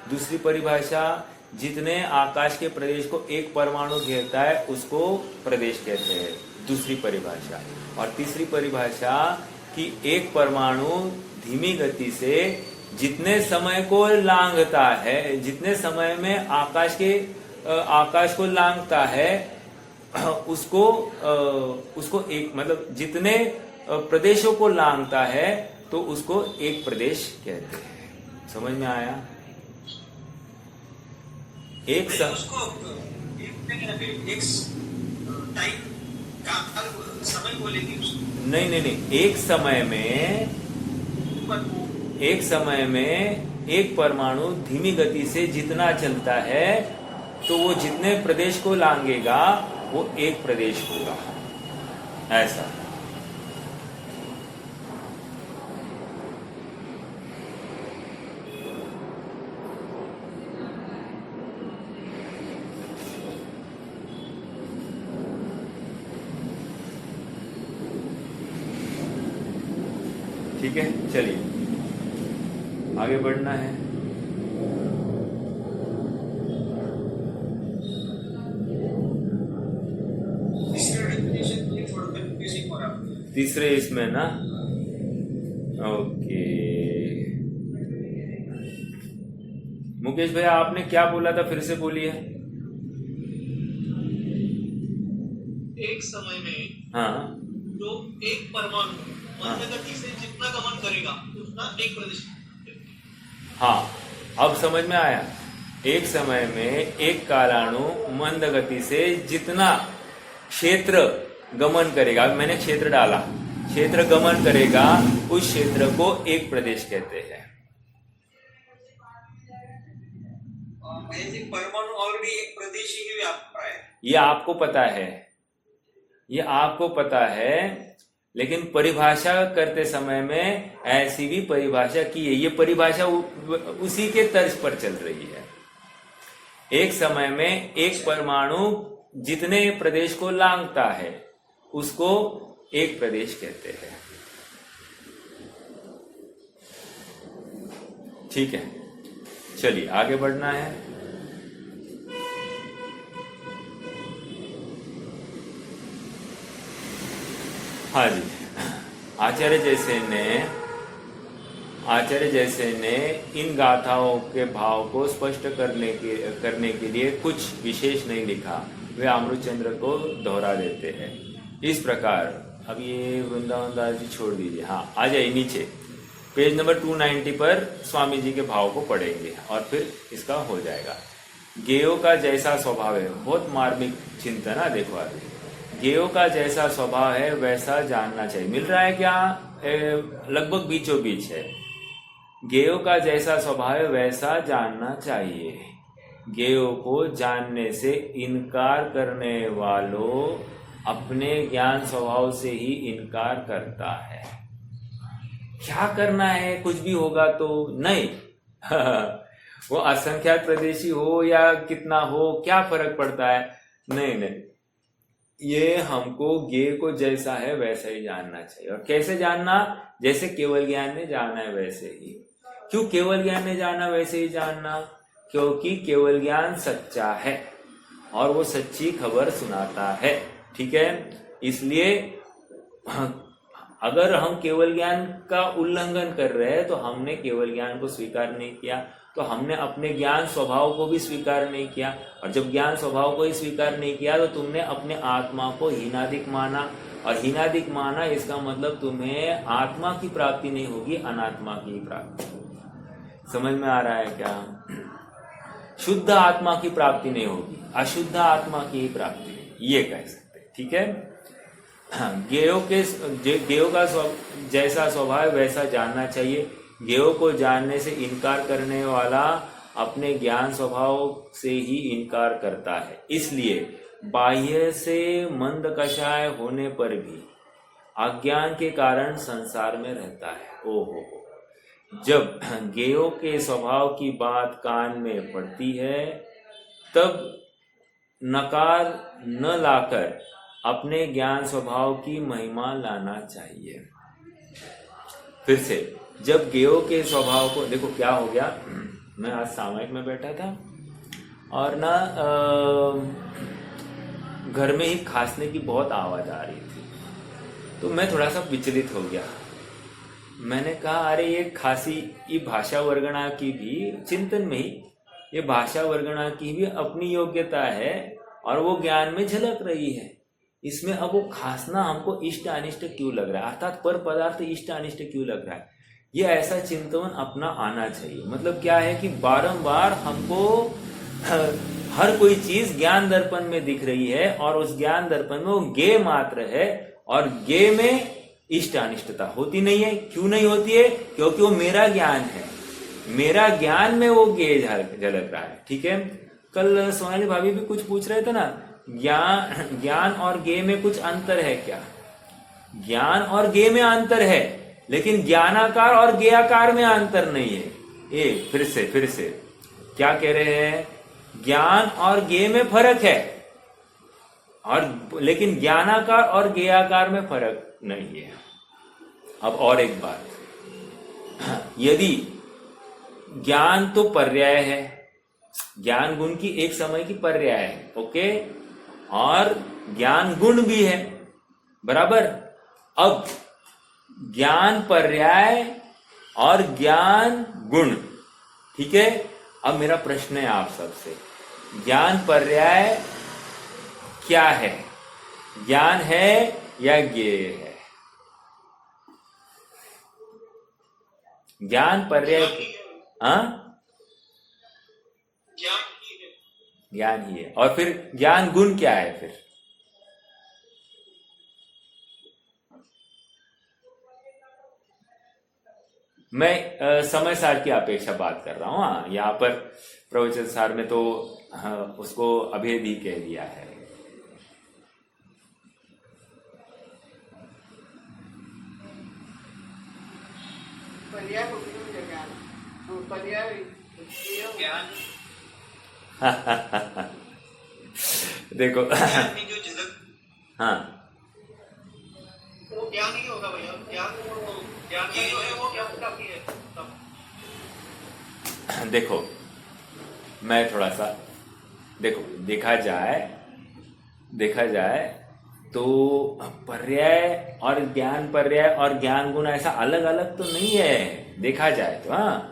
A: दूसरी परिभाषा, जितने आकाश के प्रदेश को एक परमाणु घेरता है उसको प्रदेश कहते हैं, दूसरी परिभाषा। और तीसरी परिभाषा कि एक परमाणु धीमी गति से जितने समय को लांघता है, जितने समय में आकाश को लांघता है उसको एक, मतलब जितने प्रदेशों को लांघता है तो उसको एक प्रदेश कहते हैं। समझ में आया? एक
B: समय को लेके
A: नहीं, एक समय में एक परमाणु धीमी गति से जितना चलता है तो वो जितने प्रदेश को लांघेगा वो एक प्रदेश होगा, ऐसा। ठीक है, चलिए आगे बढ़ना है। तीसरे इसमें ना, ओके। मुकेश भैया आपने क्या बोला था, फिर से बोलिए।
B: एक समय में
A: हाँ,
B: जो एक परमाणु मंद गति से जितना गमन करेगा उतना एक प्रदेश।
A: हाँ, अब समझ में आया। एक समय में एक कालाणु मंद गति से जितना क्षेत्र गमन करेगा, मैंने क्षेत्र डाला, क्षेत्र गमन करेगा, उस क्षेत्र को एक प्रदेश कहते हैं।
B: परमाणु ऑलरेडी एक प्रदेश ही व्याप्त है।
A: ये आपको पता है, ये आपको पता है, लेकिन परिभाषा करते समय में ऐसी भी परिभाषा की है। ये परिभाषा उसी के तर्ज पर चल रही है। एक समय में एक परमाणु जितने प्रदेश को लांघता है उसको एक प्रदेश कहते हैं। ठीक है, चलिए आगे बढ़ना है। हाँ जी, आचार्य जैसे ने इन गाथाओं के भाव को स्पष्ट करने के लिए कुछ विशेष नहीं लिखा, वे अमृतचंद्र को दोहरा देते हैं। इस प्रकार, अब ये वृंदावन दास जी छोड़ दीजिए, हाँ आ जाइए नीचे, पेज नंबर 290 पर स्वामी जी के भाव को पढ़ेंगे और फिर इसका हो जाएगा। गेयो का जैसा स्वभाव है, बहुत मार्मिक चिंतन है। देखो आगे, गेयो का जैसा स्वभाव है वैसा जानना चाहिए। मिल रहा है क्या? लगभग बीचों बीच है। गेयो का जैसा स्वभाव है वैसा जानना चाहिए। गेयो को जानने से इनकार करने वालों अपने ज्ञान स्वभाव से ही इनकार करता है। क्या करना है? कुछ भी होगा तो नहीं। वो असंख्यात प्रदेशी हो या कितना हो, क्या फर्क पड़ता है? नहीं, ये हमको ज्ञेय को जैसा है वैसा ही जानना चाहिए। और कैसे जानना? जैसे केवल ज्ञान ने जाना है वैसे ही। क्यों केवल ज्ञान ने जाना वैसे ही जानना? क्योंकि केवल ज्ञान सच्चा है और वो सच्ची खबर सुनाता है। ठीक है, इसलिए अगर हम केवल ज्ञान का उल्लंघन कर रहे हैं तो हमने केवल ज्ञान को स्वीकार नहीं किया, तो हमने अपने ज्ञान स्वभाव को भी स्वीकार नहीं किया। और जब ज्ञान स्वभाव को ही स्वीकार नहीं किया तो तुमने अपने आत्मा को हीनादिक माना, और हीनादिक माना इसका मतलब तुम्हें आत्मा की प्राप्ति नहीं होगी, अनात्मा की प्राप्ति। समझ में आ रहा है क्या? शुद्ध आत्मा की प्राप्ति नहीं होगी, अशुद्ध आत्मा की प्राप्ति, ये कह सकते हैं। ठीक है, गेयो का जैसा स्वभाव वैसा जानना चाहिए। गेयो को जानने से इनकार करने वाला अपने ज्ञान स्वभाव से ही इनकार करता है। इसलिए बाह्य से मंद कषाय होने पर भी अज्ञान के कारण संसार में रहता है। ओहो, जब गेयो के स्वभाव की बात कान में पड़ती है तब नकार न लाकर अपने ज्ञान स्वभाव की महिमा लाना चाहिए। फिर से, जब गेयो के स्वभाव को देखो क्या हो गया, मैं आज सामयिक में बैठा था और ना घर में ही खांसने की बहुत आवाज आ रही थी, तो मैं थोड़ा सा विचलित हो गया। मैंने कहा अरे ये खांसी, ये भाषा वर्गणा की भी चिंतन में ही, ये भाषा वर्गणा की भी अपनी योग्यता है और वो ज्ञान में झलक रही है। इसमें अब वो खांसना हमको इष्ट अनिष्ट क्यों लग रहा है, अर्थात पर पदार्थ इष्ट अनिष्ट क्यों लग रहा है, ये ऐसा चिंतन अपना आना चाहिए। मतलब क्या है कि बारंबार हमको हर कोई चीज ज्ञान दर्पण में दिख रही है और उस ज्ञान दर्पण में वो गे मात्र है और गे में इष्ट अनिष्टता होती नहीं है। क्यों नहीं होती है? क्योंकि वो मेरा ज्ञान है, मेरा ज्ञान में वो गे झलक रहा है। ठीक है, कल सोनाली भाभी भी कुछ पूछ रहे थे ना, ज्ञान और गे में कुछ अंतर है क्या? ज्ञान और गे में अंतर है, लेकिन ज्ञानाकार और गेयाकार में अंतर नहीं है। फिर से क्या कह रहे हैं? ज्ञान और गे में फर्क है और लेकिन ज्ञानाकार और गेयाकार में फर्क नहीं है। अब और एक बात, यदि ज्ञान तो पर्याय है, ज्ञान गुण की एक समय की पर्याय है, ओके, और ज्ञान गुण भी है, बराबर। अब ज्ञान पर्याय और ज्ञान गुण, ठीक है। अब मेरा प्रश्न है आप सबसे, ज्ञान पर्याय क्या है? ज्ञान है या ज्ञेय है? ज्ञान पर्याय, हाँ, ज्ञान ही है। और फिर ज्ञान गुण क्या है? फिर मैं समय सार की अपेक्षा बात कर रहा हूं। हाँ, यहाँ पर प्रवचन सार में तो उसको अभेद ही कह दिया है। देखो हाँ,
B: वो ज्ञान नहीं होगा भैया, ज्ञान नहीं है, वो ज्ञान काफी है।
A: देखो मैं थोड़ा सा देखो, देखा जाए तो पर्याय और ज्ञान गुण ऐसा अलग अलग तो नहीं है। देखा जाए तो हाँ,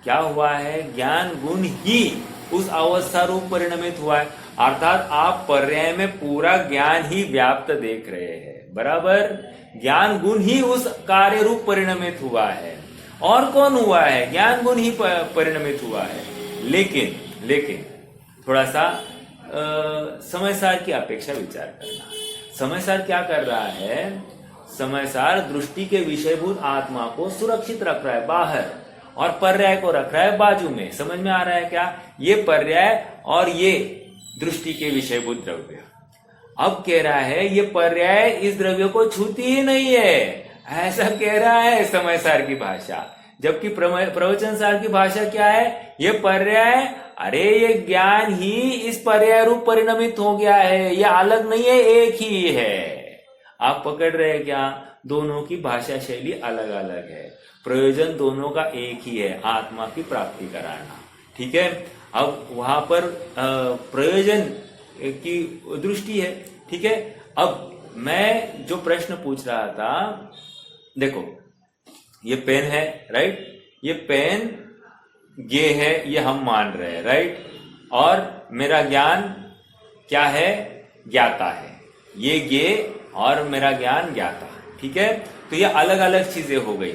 A: क्या हुआ है, ज्ञान गुण ही उस अवस्था रूप परिणमित हुआ है, अर्थात आप पर्याय में पूरा ज्ञान ही व्याप्त देख रहे हैं, बराबर। ज्ञान गुण ही उस कार्य रूप परिणमित हुआ है, और कौन हुआ है? ज्ञान गुण ही परिणमित हुआ है। लेकिन थोड़ा सा समय सार की अपेक्षा विचार करना। समय सार क्या कर रहा है? समय सार दृष्टि के विषयभूत आत्मा को सुरक्षित रख रहा है बाहर, और पर्याय को रख रहा है बाजू में। समझ में आ रहा है क्या? ये पर्याय और ये दृष्टि के विषयभूत द्रव्य। अब कह रहा है ये पर्याय इस द्रव्य को छूती ही नहीं है, ऐसा कह रहा है समय सार की भाषा। जबकि प्रवचन सार की भाषा क्या है? ये पर्याय, अरे ये ज्ञान ही इस पर्याय रूप परिणमित हो गया है, ये अलग नहीं है, एक ही है। आप पकड़ रहे हैं क्या? दोनों की भाषा शैली अलग अलग है, प्रयोजन दोनों का एक ही है, आत्मा की प्राप्ति कराना। ठीक है, अब वहां पर प्रयोजन की दृष्टि है। ठीक है, अब मैं जो प्रश्न पूछ रहा था, देखो ये पेन है, राइट, ये पेन गे है, ये हम मान रहे हैं, राइट, और मेरा ज्ञान क्या है? ज्ञाता है। ये गे और मेरा ज्ञान ज्ञाता। ठीक है, तो ये अलग अलग चीजें हो गई।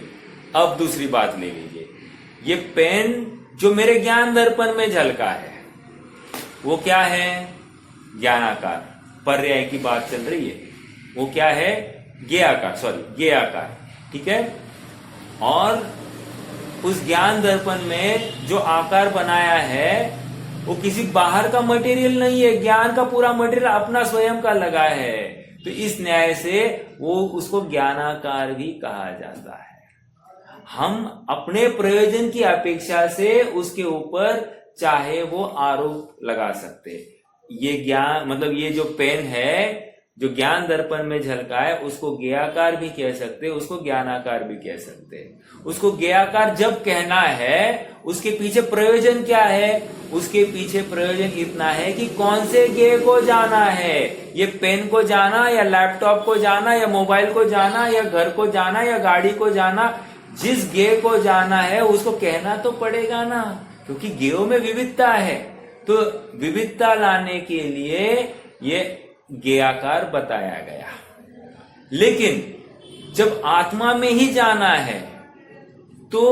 A: अब दूसरी बात ले लीजिए, ये पेन जो मेरे ज्ञान दर्पण में झलका है वो क्या है? ज्ञानाकार। पर्याय की बात चल रही है, वो क्या है, गे आकार, ठीक है। और उस ज्ञान दर्पण में जो आकार बनाया है वो किसी बाहर का मटेरियल नहीं है, ज्ञान का पूरा मटेरियल अपना स्वयं का लगा है। तो इस न्याय से वो उसको ज्ञानाकार भी कहा जाता है। हम अपने प्रयोजन की अपेक्षा से उसके ऊपर चाहे वो आरोप लगा सकते। ये ज्ञान मतलब ये जो पेन है जो ज्ञान दर्पण में झलका है उसको ज्ञाकार भी कह सकते, उसको ज्ञानाकार भी कह सकते। उसको ज्ञाकार जब कहना है उसके पीछे प्रयोजन क्या है, उसके पीछे प्रयोजन इतना है कि कौन से ज्ञेय को जाना है, ये पेन को जाना या लैपटॉप को जाना या मोबाइल को जाना या घर को जाना या गाड़ी को जाना, जिस ज्ञेय को जाना है उसको कहना तो पड़ेगा ना, क्योंकि ज्ञेयों में विविधता है। तो विविधता लाने के लिए ये ज्ञेयाकार बताया गया। लेकिन जब आत्मा में ही जाना है तो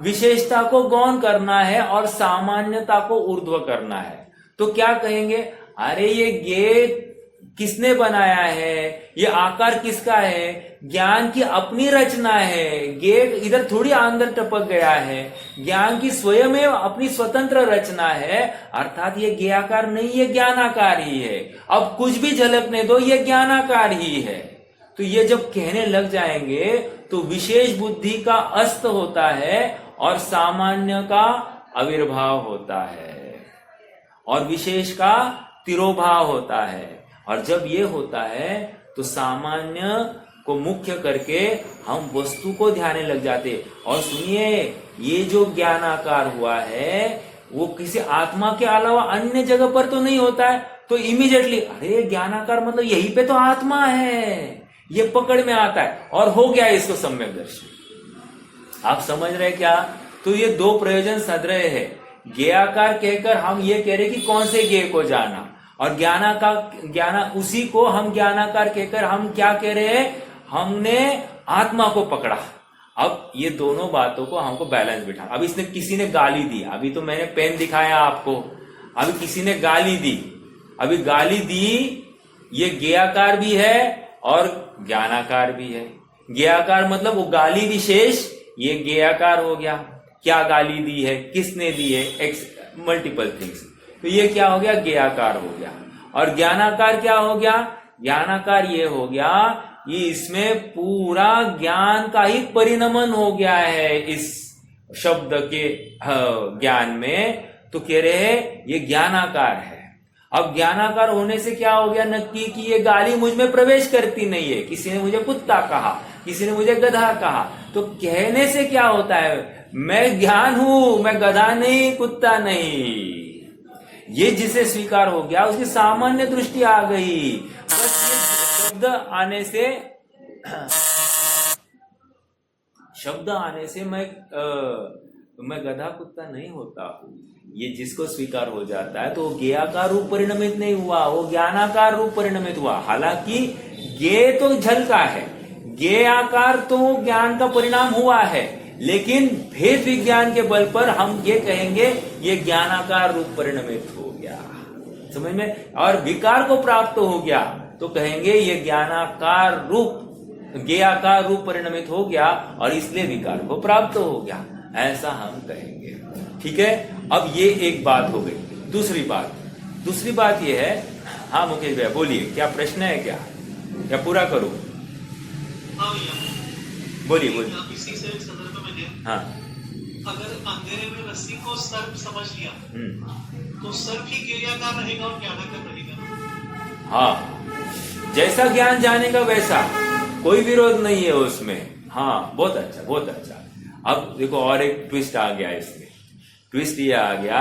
A: विशेषता को गौण करना है और सामान्यता को ऊर्ध्व करना है। तो क्या कहेंगे, अरे ये ज्ञेय किसने बनाया है, ये आकार किसका है, ज्ञान की अपनी रचना है, ज्ञेय इधर थोड़ी अंदर टपक गया है, ज्ञान की स्वयं अपनी स्वतंत्र रचना है, अर्थात ये ज्ञेयाकार नहीं, ये ज्ञानाकार ही है। अब कुछ भी झलकने दो, ये ज्ञानाकार ही है। तो ये जब कहने लग जाएंगे तो विशेष बुद्धि का अस्त होता है और सामान्य का आविर्भाव होता है और विशेष का तिरोभाव होता है। और जब ये होता है तो सामान्य को मुख्य करके हम वस्तु को ध्याने लग जाते। और सुनिए, ये जो ज्ञानाकार हुआ है वो किसी आत्मा के अलावा अन्य जगह पर तो नहीं होता है। तो इमीडिएटली अरे ज्ञानाकार मतलब यहीं पे तो आत्मा है, ये पकड़ में आता है और हो गया इसको सम्यक दर्शन। आप समझ रहे क्या? तो ये दो प्रयोजन सद रहे हैं। ज्ञेयाकार कहकर हम ये कह रहे कि कौन से ज्ञेय को जाना, और ज्ञाना उसी को हम ज्ञानाकार कहकर हम क्या कह रहे हैं, हमने आत्मा को पकड़ा। अब ये दोनों बातों को हमको बैलेंस बिठा। अब इसने किसी ने गाली दी, अभी तो मैंने पेन दिखाया आपको, अभी किसी ने गाली दी, अभी गाली दी ये ज्ञेयाकार भी है और ज्ञानाकार भी है। ज्ञेयाकार मतलब वो गाली विशेष, ये ज्ञेयाकार हो गया। क्या गाली दी है, किसने दी है, मल्टीपल थिंग्स, तो ये क्या हो गया, ज्ञेयाकार हो गया। और ज्ञानाकार क्या हो गया, ज्ञानाकार ये हो गया ये इसमें पूरा ज्ञान का ही परिणमन हो गया है इस शब्द के ज्ञान में। तो कह रहे हैं ये ज्ञानाकार है। अब ज्ञानाकार होने से क्या हो गया नक्की कि ये गाली मुझ में प्रवेश करती नहीं है। किसी ने मुझे कुत्ता कहा, किसी ने मुझे गधा कहा, तो कहने से क्या होता है, मैं ज्ञान हूं, मैं गधा नहीं, कुत्ता नहीं। ये जिसे स्वीकार हो गया उसकी सामान्य दृष्टि आ गई। बस शब्द आने से मैं गधा कुत्ता नहीं होता हूं। ये जिसको स्वीकार हो जाता है तो ज्ञेयाकार रूप परिणमित नहीं हुआ, वो ज्ञानाकार रूप परिणमित हुआ। हालांकि ज्ञेय तो झलका है, ज्ञेयाकार तो ज्ञान का परिणाम हुआ है, लेकिन भेद विज्ञान के बल पर हम ये कहेंगे ये ज्ञानाकार रूप परिणमित हो गया, समझ में। और विकार को प्राप्त हो गया तो कहेंगे ये ज्ञानाकार रूप ज्ञेयाकार रूप परिणमित हो गया और इसलिए विकार को प्राप्त हो गया, ऐसा हम कहेंगे। ठीक है, अब ये एक बात हो गई। दूसरी बात ये है, हाँ मुकेश भैया बोलिए, क्या प्रश्न है क्या पूरा करूं?
B: हाँ
A: बोलिए।
B: इसी से संदर्भ में
A: हाँ,
B: अगर अंधेरे में रस्सी को सर्प समझ लिया तो सर्प ही ज्ञेयाकार रहेगा और ज्ञानाकार रहेगा।
A: हाँ, जैसा ज्ञान जानेगा वैसा, कोई विरोध नहीं है उसमें। हाँ, बहुत अच्छा। अब देखो और एक ट्विस्ट आ गया इसमें। ट्विस्ट ये आ गया,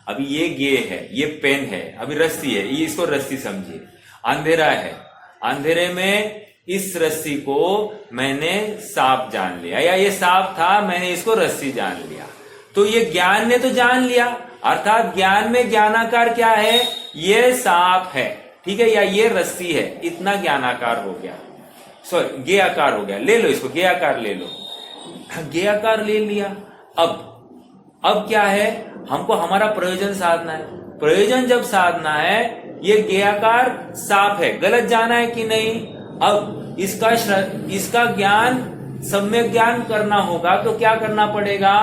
A: अभी ये गे है, ये पेन है, अभी रस्सी है, ये इसको रस्सी समझिए। अंधेरा है, अंधेरे में इस रस्सी को मैंने सांप जान लिया, या ये सांप था मैंने इसको रस्सी जान लिया। तो ये ज्ञान ने तो जान लिया, अर्थात ज्ञान में ज्ञानाकार क्या है, ये सांप है, ठीक है, या ये रस्सी है, इतना ज्ञानाकार हो गया, सॉरी ज्ञेयाकार हो गया। ले लो इसको, ज्ञेयाकार ले लो, ज्ञेयाकार ले लिया। अब क्या है, हमको हमारा प्रयोजन साधना है। प्रयोजन जब साधना है ये ज्ञाकार साफ है, गलत जाना है कि नहीं। अब इसका ज्ञान सम्यक ज्ञान करना होगा तो क्या करना पड़ेगा,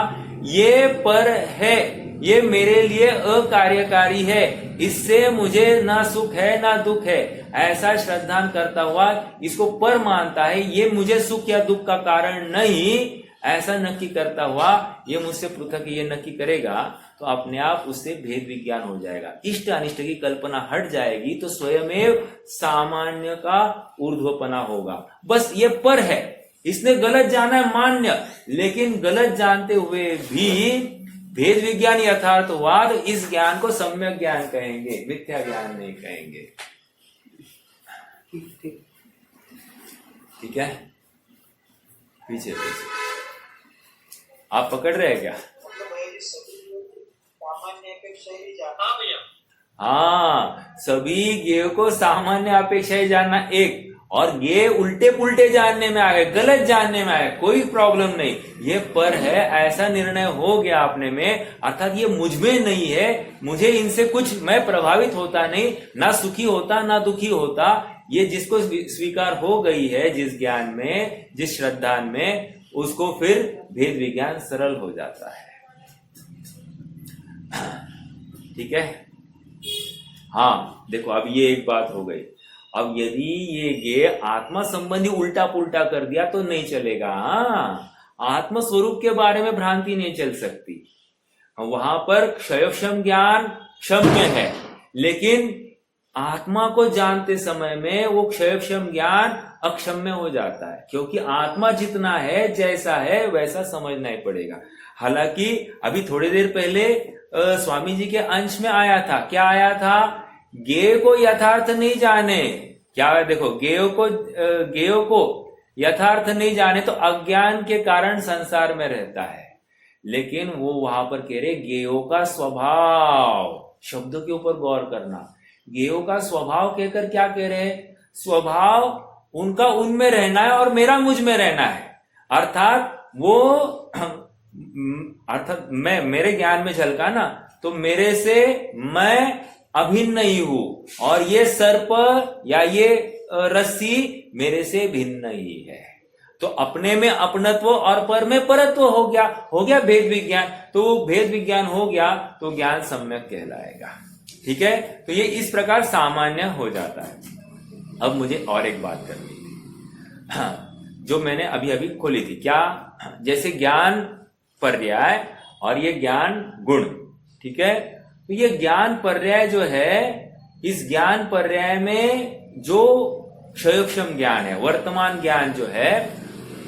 A: ये पर है, ये मेरे लिए अकार्यकारी है, इससे मुझे ना सुख है ना दुख है, ऐसा श्रद्धान करता हुआ इसको पर मानता है, ये मुझे सुख या दुख का कारण नहीं, ऐसा नक्की करता हुआ ये मुझसे पृथक ये नक्की करेगा तो अपने आप उससे भेद विज्ञान हो जाएगा, इष्ट अनिष्ट की कल्पना हट जाएगी, तो स्वयमेव सामान्य का ऊर्ध्वपना होगा। बस ये पर है, इसने गलत जाना है मान्य, लेकिन गलत जानते हुए भी भेद विज्ञान यथार्थवाद, इस ज्ञान को सम्यक ज्ञान कहेंगे, मिथ्या ज्ञान नहीं कहेंगे। ठीक है, पीछे आप पकड़ रहे हैं क्या?
B: सामान्य अपेक्षा ही जानना। हाँ भैया,
A: हाँ, सभी ज्ञेय को सामान्य अपेक्षा ही जानना एक, और ये उल्टे पुल्टे जानने में आ गए, गलत जानने में आ गए, कोई प्रॉब्लम नहीं, ये पर है ऐसा निर्णय हो गया आपने में, अर्थात ये मुझ में नहीं है, मुझे इनसे कुछ, मैं प्रभावित होता नहीं, ना सुखी होता ना दुखी होता, ये जिसको स्वीकार हो गई है जिस ज्ञान में, जिस श्रद्धा में, उसको फिर भेद विज्ञान सरल हो जाता है। ठीक है, हाँ देखो अब ये एक बात हो गई। अब यदि ये ज्ञेय आत्मा संबंधी उल्टा पुल्टा कर दिया तो नहीं चलेगा। आत्म स्वरूप के बारे में भ्रांति नहीं चल सकती, वहां पर क्षयक्षम ज्ञान क्षम्य है, लेकिन आत्मा को जानते समय में वो क्षयक्षम ज्ञान अक्षम्य हो जाता है, क्योंकि आत्मा जितना है जैसा है वैसा समझना ही पड़ेगा। हालांकि अभी थोड़ी देर पहले स्वामी जी के अंश में आया था, क्या आया था, ज्ञेय को यथार्थ नहीं जाने, क्या है देखो, ज्ञेय को यथार्थ नहीं जाने तो अज्ञान के कारण संसार में रहता है, लेकिन वो वहां पर कह रहे ज्ञेयों का स्वभाव, शब्दों के ऊपर गौर करना, ज्ञेयों का स्वभाव कहकर क्या कह रहे, स्वभाव उनका उनमें रहना है और मेरा मुझ में रहना है, अर्थात वो अर्थात मैं मेरे ज्ञान में झलका ना, तो मेरे से मैं अभिन्न नहीं हूं, और ये सर्प या ये रस्सी मेरे से भिन्न ही है, तो अपने में अपनत्व और पर में परत्व हो गया भेद विज्ञान, तो भेद विज्ञान हो गया तो ज्ञान सम्यक कहलाएगा। ठीक है, तो ये इस प्रकार सामान्य हो जाता है। अब मुझे और एक बात करनी थी, जो मैंने अभी अभी खोली थी, क्या, जैसे ज्ञान पर्याय और ये ज्ञान गुण, ठीक है, तो ये ज्ञान पर्याय जो है, इस ज्ञान पर्याय में जो क्षयक्षम ज्ञान है, वर्तमान ज्ञान जो है,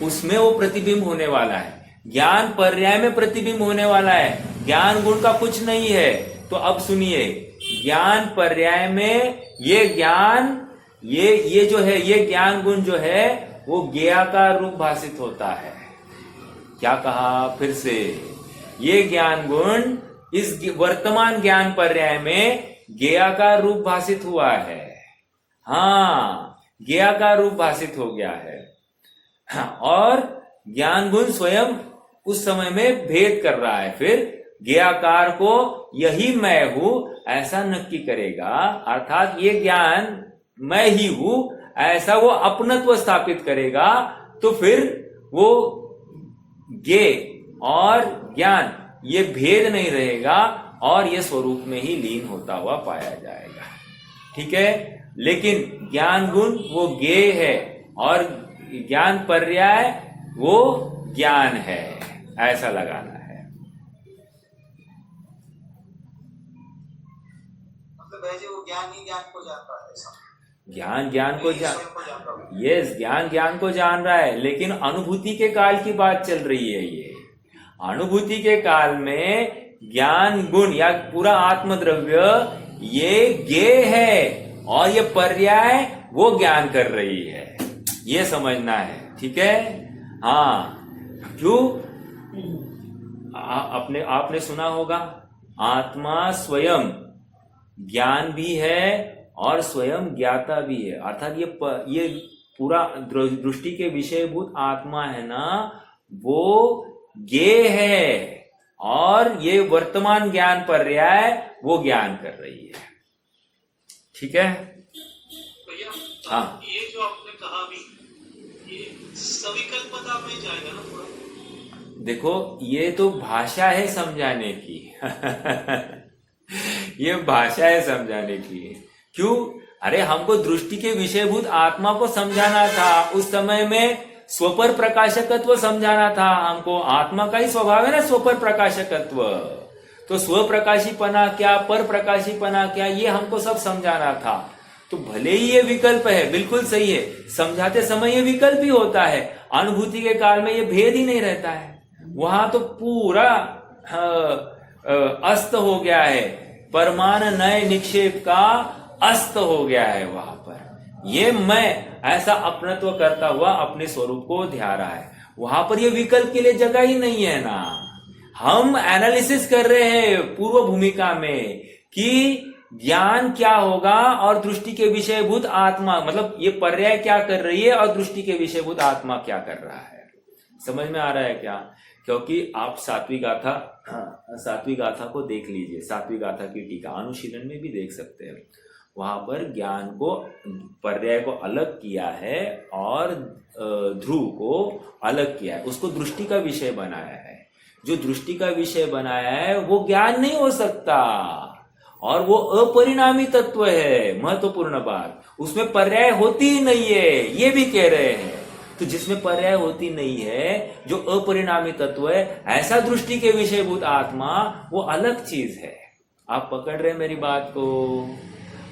A: उसमें वो प्रतिबिंब होने वाला है, ज्ञान पर्याय में प्रतिबिंब होने वाला है, ज्ञान गुण का कुछ नहीं है। तो अब सुनिए, ज्ञान पर्याय में ये ज्ञान, ये जो है, ये ज्ञान गुण जो है वो ज्ञेयाकार रूप भाषित होता है। क्या कहा फिर से, ये ज्ञान गुण इस वर्तमान ज्ञान पर्याय में ज्ञेयाकार रूप भाषित हुआ है, हाँ ज्ञेयाकार रूप भाषित हो गया है, हाँ, और ज्ञान गुण स्वयं उस समय में भेद कर रहा है, फिर ज्ञेयाकार को यही मैं हूं ऐसा नक्की करेगा, अर्थात ये ज्ञान मैं ही हूं ऐसा वो अपनत्व स्थापित करेगा, तो फिर वो ज्ञेय और ज्ञान ये भेद नहीं रहेगा और ये स्वरूप में ही लीन होता हुआ पाया जाएगा। ठीक है, लेकिन ज्ञान गुण वो ज्ञेय है और ज्ञान पर्याय वो ज्ञान है, ऐसा लगाना है।
B: मतलब वैसे वो ज्ञान ही ज्ञान को जानता है, ऐसा
A: ज्ञान ज्ञान को यस, ज्ञान ज्ञान को जान रहा है, लेकिन अनुभूति के काल की बात चल रही है। ये अनुभूति के काल में ज्ञान गुण या पूरा आत्मद्रव्य ये ज्ञेय है और ये पर्याय वो ज्ञान कर रही है, ये समझना है। ठीक है, हाँ, क्यों, आपने सुना होगा, आत्मा स्वयं ज्ञान भी है और स्वयं ज्ञाता भी है, अर्थात ये पूरा दृष्टि के विषयभूत आत्मा है ना, वो ज्ञेय है और ये वर्तमान ज्ञान पर्याय वो ज्ञान कर रही है। ठीक है।
B: भैया
A: हाँ।
B: ये जो आपने कहा अभी, ये सविकल्पता में जाएगा ना थोड़ा?
A: देखो ये तो भाषा है समझाने की ये भाषा है समझाने की। क्यों? अरे हमको दृष्टि के विषयभूत आत्मा को समझाना था, उस समय में स्वपर प्रकाशकत्व समझाना था हमको। आत्मा का ही स्वभाव है ना स्वपर प्रकाशकत्व, तो स्वप्रकाशीपना क्या, पर प्रकाशीपना क्या, ये हमको सब समझाना था। तो भले ही ये विकल्प है, बिल्कुल सही है, समझाते समय ये विकल्प ही होता है, अनुभूति के काल में ये भेद ही नहीं रहता है। वहां तो पूरा अस्त हो गया है, परमान नए निक्षेप का अस्त हो गया है वहां पर। ये मैं ऐसा अपनत्व करता हुआ अपने स्वरूप को ध्या रहा है, वहां पर ये विकल्प के लिए जगह ही नहीं है ना। हम एनालिसिस कर रहे हैं पूर्व भूमिका में कि ज्ञान क्या होगा और दृष्टि के विषयभूत आत्मा, मतलब ये पर्याय क्या कर रही है और दृष्टि के विषयभूत आत्मा क्या कर रहा है। समझ में आ रहा है क्या? क्योंकि आप सात्विक गाथा को देख लीजिए, सात्विक गाथा की टीका अनुशीलन में भी देख सकते हैं। वहां पर ज्ञान को, पर्याय को अलग किया है और ध्रुव को अलग किया है, उसको दृष्टि का विषय बनाया है। जो दृष्टि का विषय बनाया है वो ज्ञान नहीं हो सकता, और वो अपरिणामी तत्व है। महत्वपूर्ण बात, उसमें पर्याय होती ही नहीं है, ये भी कह रहे हैं। तो जिसमें पर्याय होती नहीं है, जो अपरिणामी तत्व है, ऐसा दृष्टि के विषयभूत आत्मा वो अलग चीज है। आप पकड़ रहे हैं मेरी बात को?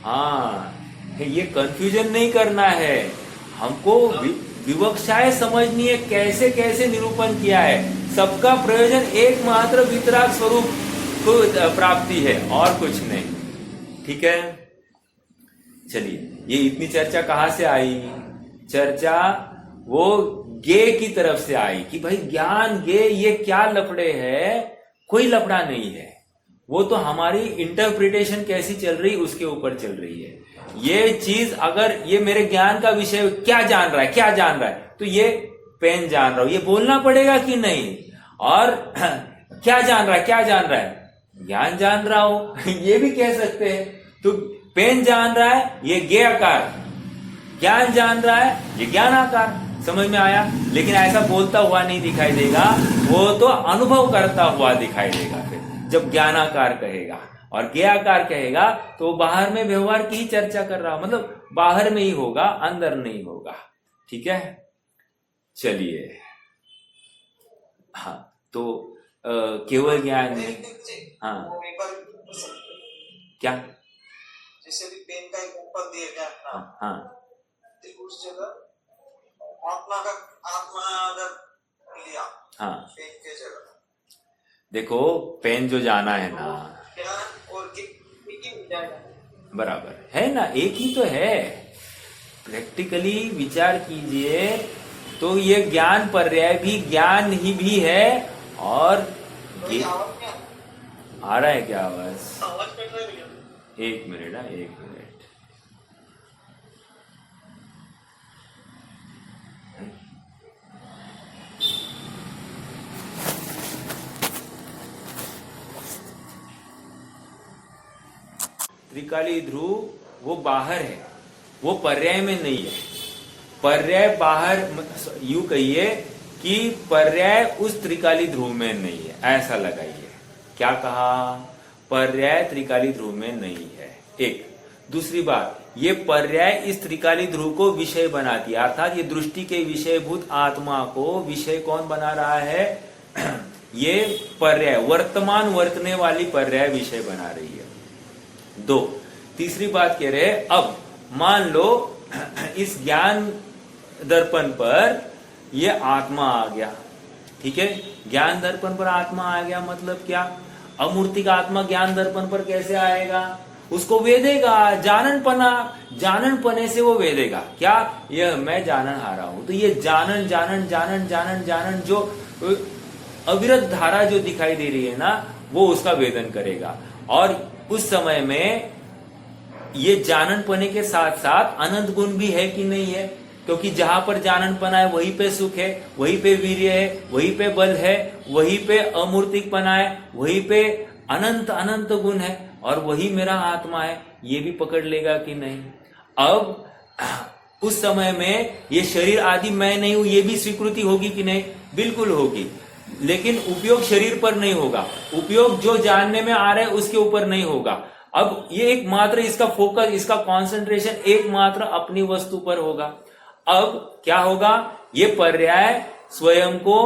A: हाँ, ये कंफ्यूजन नहीं करना है हमको, विवक्षाएं समझनी है, कैसे कैसे निरूपण किया है। सबका प्रयोजन एकमात्र वितराग स्वरूप को प्राप्ति है और कुछ नहीं। ठीक है, चलिए, ये इतनी चर्चा कहां से आई? चर्चा वो गे की तरफ से आई कि भाई ज्ञान गे ये क्या लफड़े है। कोई लफड़ा नहीं है, वो तो हमारी इंटरप्रिटेशन कैसी चल रही उसके ऊपर चल रही है। ये चीज अगर ये मेरे ज्ञान का विषय क्या जान रहा है, क्या जान रहा है, तो ये पेन जान रहा हूं, ये बोलना पड़ेगा कि नहीं? और क्या जान रहा है, क्या जान रहा है? ज्ञान जान रहा हूं ये भी कह सकते हैं। तो पेन जान रहा है, ये गे आकार, ज्ञान जान रहा है, ये ज्ञान आकार। समझ में आया? लेकिन ऐसा बोलता हुआ नहीं दिखाई देगा, वो तो अनुभव करता हुआ दिखाई देगा। फिर जब ज्ञानाकार कहेगा और ज्ञाकार कहेगा तो बाहर में व्यवहार की ही चर्चा कर रहा, मतलब बाहर में ही होगा, अंदर नहीं होगा। ठीक है, चलिए। हाँ, तो केवल ज्ञान में, हाँ क्या,
D: जैसे भी पेन का एग्जांपल दिया गया था,
A: हाँ,
D: तो उस जगह आत्मा अगर लिया,
A: हाँ,
D: पेन के जगह,
A: देखो पेन जो जाना है ना,
D: और एक ही
A: बराबर है ना, एक ही तो है। प्रैक्टिकली विचार कीजिए तो ये ज्ञान पर्याय भी ज्ञान ही भी है। और आ रहा है क्या आवाज?
B: आवाज कट रहा है भैया।
A: एक मिनट, एक मिनट। त्रिकाली ध्रुव वो बाहर है, वो पर्याय में नहीं है। पर्याय बाहर, यूं कहिए कि पर्याय उस त्रिकाली ध्रुव में नहीं है, ऐसा लगाइए। क्या कहा? पर्याय त्रिकाली ध्रुव में नहीं है। एक दूसरी बात, ये पर्याय इस त्रिकाली ध्रुव को विषय बनाती है, अर्थात ये दृष्टि के विषयभूत आत्मा को विषय कौन बना रहा है? ये पर्याय, वर्तमान वर्तने वाली पर्याय विषय बना रही है। दो, तीसरी बात कह रहे, अब मान लो इस ज्ञान दर्पण पर ये आत्मा आ गया। ठीक है, ज्ञान दर्पण पर आत्मा आ गया मतलब क्या? अमूर्तिक आत्मा ज्ञान दर्पण पर कैसे आएगा? उसको वेदेगा, जानन पने से वो वेदेगा। क्या? यह मैं जानन हारा हूं, तो ये जानन जानन जानन जानन जानन जो अविरत धारा जो दिखाई दे रही है ना, वो उसका वेदन करेगा। और उस समय में ये जाननपने के साथ साथ अनंत गुण भी है कि नहीं है? क्योंकि जहां पर जाननपना है वहीं पे सुख है, वहीं पे वीर्य है, वहीं पे बल है, वहीं पे अमूर्तिकपना है, वहीं पे अनंत अनंत गुण है। और वही मेरा आत्मा है, ये भी पकड़ लेगा कि नहीं। अब उस समय में ये शरीर आदि मैं नहीं हूं, ये भी स्वीकृति होगी कि नहीं? बिल्कुल होगी, लेकिन उपयोग शरीर पर नहीं होगा, उपयोग जो जानने में आ रहा है उसके ऊपर नहीं होगा। अब ये एकमात्र इसका फोकस, इसका कंसंट्रेशन एकमात्र अपनी वस्तु पर होगा। अब क्या होगा, ये पर्याय स्वयं को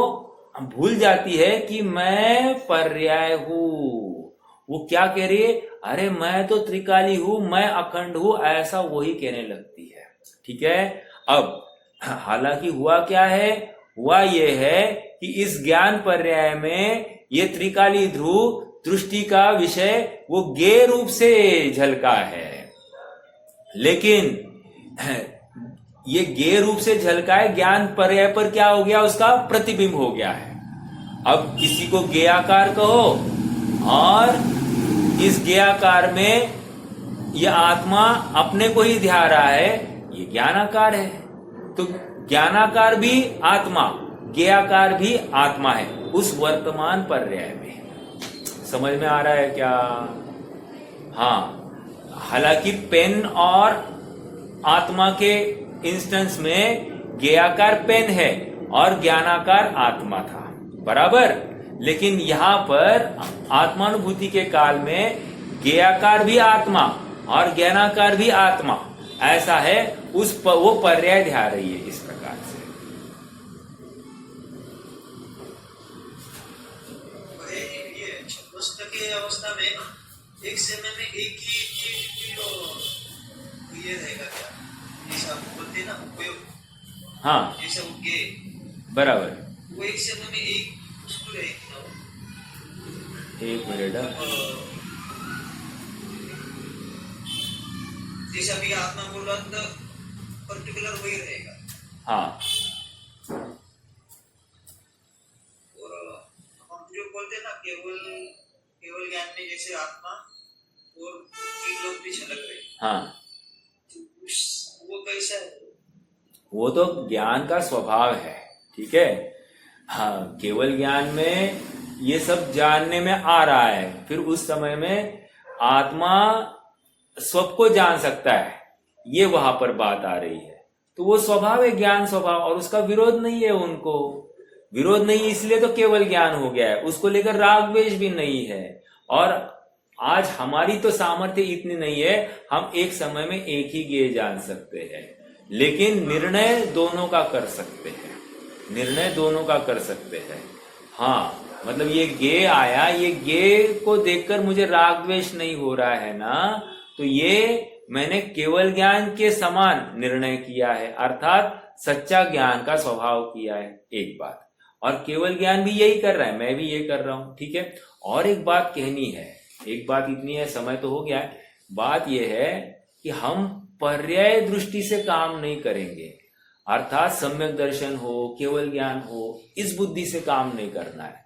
A: भूल जाती है कि मैं पर्याय हूं। वो क्या कह रही है, अरे मैं तो त्रिकाली हूं, मैं अखंड हूं, ऐसा वही कहने लगती है। ठीक है। अब हालांकि हुआ क्या है, हुआ ये है कि इस ज्ञान पर्याय में ये त्रिकाली ध्रुव दृष्टि का विषय वो ज्ञेय रूप से झलका है, लेकिन ये ज्ञेय रूप से झलका है, ज्ञान पर्याय पर क्या हो गया, उसका प्रतिबिंब हो गया है। अब किसी को ज्ञेयाकार कहो, और इस ज्ञेयाकार में ये आत्मा अपने को ही ध्या रहा है, ये ज्ञानाकार है। तो ज्ञानाकार भी आत्मा, ज्ञेयाकार भी आत्मा है उस वर्तमान पर्याय में। समझ में आ रहा है क्या? हाँ, हालांकि पेन और आत्मा के इंस्टेंस में ज्ञेयाकार पेन है और ज्ञानाकार आत्मा था, बराबर। लेकिन यहां पर आत्मानुभूति के काल में ज्ञेयाकार भी आत्मा और ज्ञानाकार भी आत्मा, ऐसा है, वो पर्याय ध्या रही है इस प्रकार से।
D: ये छत्वस्त की अवस्था में एक समय में एक ही ये रहेगा क्या, जैसा बोलते ना उपयोग,
A: हाँ
D: जैसा उगे
A: बराबर,
D: वो एक समय में एक वस्तु रहेगी ना।
A: एक मिनट,
D: जैसा भी आत्मा बोल रहा था पर्टिकुलर वही रहेगा।
A: हाँ।
D: और हम जो बोलते हैं ना केवल ज्ञान में जैसे आत्मा और तीन लोग भी झलक रहे,
A: हाँ,
D: तो वो कैसा है?
A: वो तो ज्ञान का स्वभाव है। ठीक है। हाँ, केवल ज्ञान में ये सब जानने में आ रहा है, फिर उस समय में आत्मा सबको जान सकता है, ये वहां पर बात आ रही है। तो वो स्वभाव है, ज्ञान स्वभाव, और उसका विरोध नहीं है, उनको विरोध नहीं, इसलिए तो केवल ज्ञान हो गया है, उसको लेकर राग द्वेष भी नहीं है। और आज हमारी तो सामर्थ्य इतनी नहीं है, हम एक समय में एक ही ज्ञेय जान सकते हैं, लेकिन निर्णय दोनों का कर सकते हैं, निर्णय दोनों का कर सकते हैं। हाँ, मतलब ये ज्ञेय आया, ये ज्ञेय को देखकर मुझे राग द्वेष नहीं हो रहा है ना, तो ये मैंने केवल ज्ञान के समान निर्णय किया है, अर्थात सच्चा ज्ञान का स्वभाव किया है, एक बात। और केवल ज्ञान भी यही कर रहा है, मैं भी ये कर रहा हूं। ठीक है। और एक बात कहनी है, एक बात इतनी है, समय तो हो गया है। बात यह है कि हम पर्याय दृष्टि से काम नहीं करेंगे, अर्थात सम्यक दर्शन हो, केवल ज्ञान हो, इस बुद्धि से काम नहीं करना है।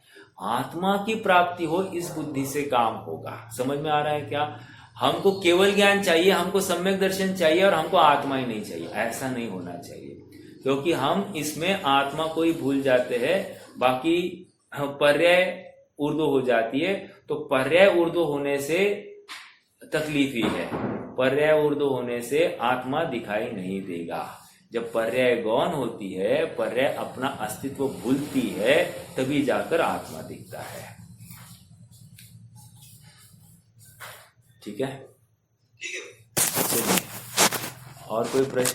A: आत्मा की प्राप्ति हो, इस बुद्धि से काम होगा। समझ में आ रहा है क्या? हमको केवल ज्ञान चाहिए, हमको सम्यक दर्शन चाहिए, और हमको आत्मा ही नहीं चाहिए, ऐसा नहीं होना चाहिए, क्योंकि हम इसमें आत्मा को ही भूल जाते हैं, बाकी पर्याय ऊर्ध्व हो जाती है। तो पर्याय ऊर्ध्व होने से तकलीफ ही है, पर्याय ऊर्ध्व होने से आत्मा दिखाई नहीं देगा। जब पर्याय गौण होती है, पर्याय अपना अस्तित्व भूलती है, तभी जाकर आत्मा दिखता है। ठीक है।
D: ठीक है।
A: चलिए, और कोई प्रश्न?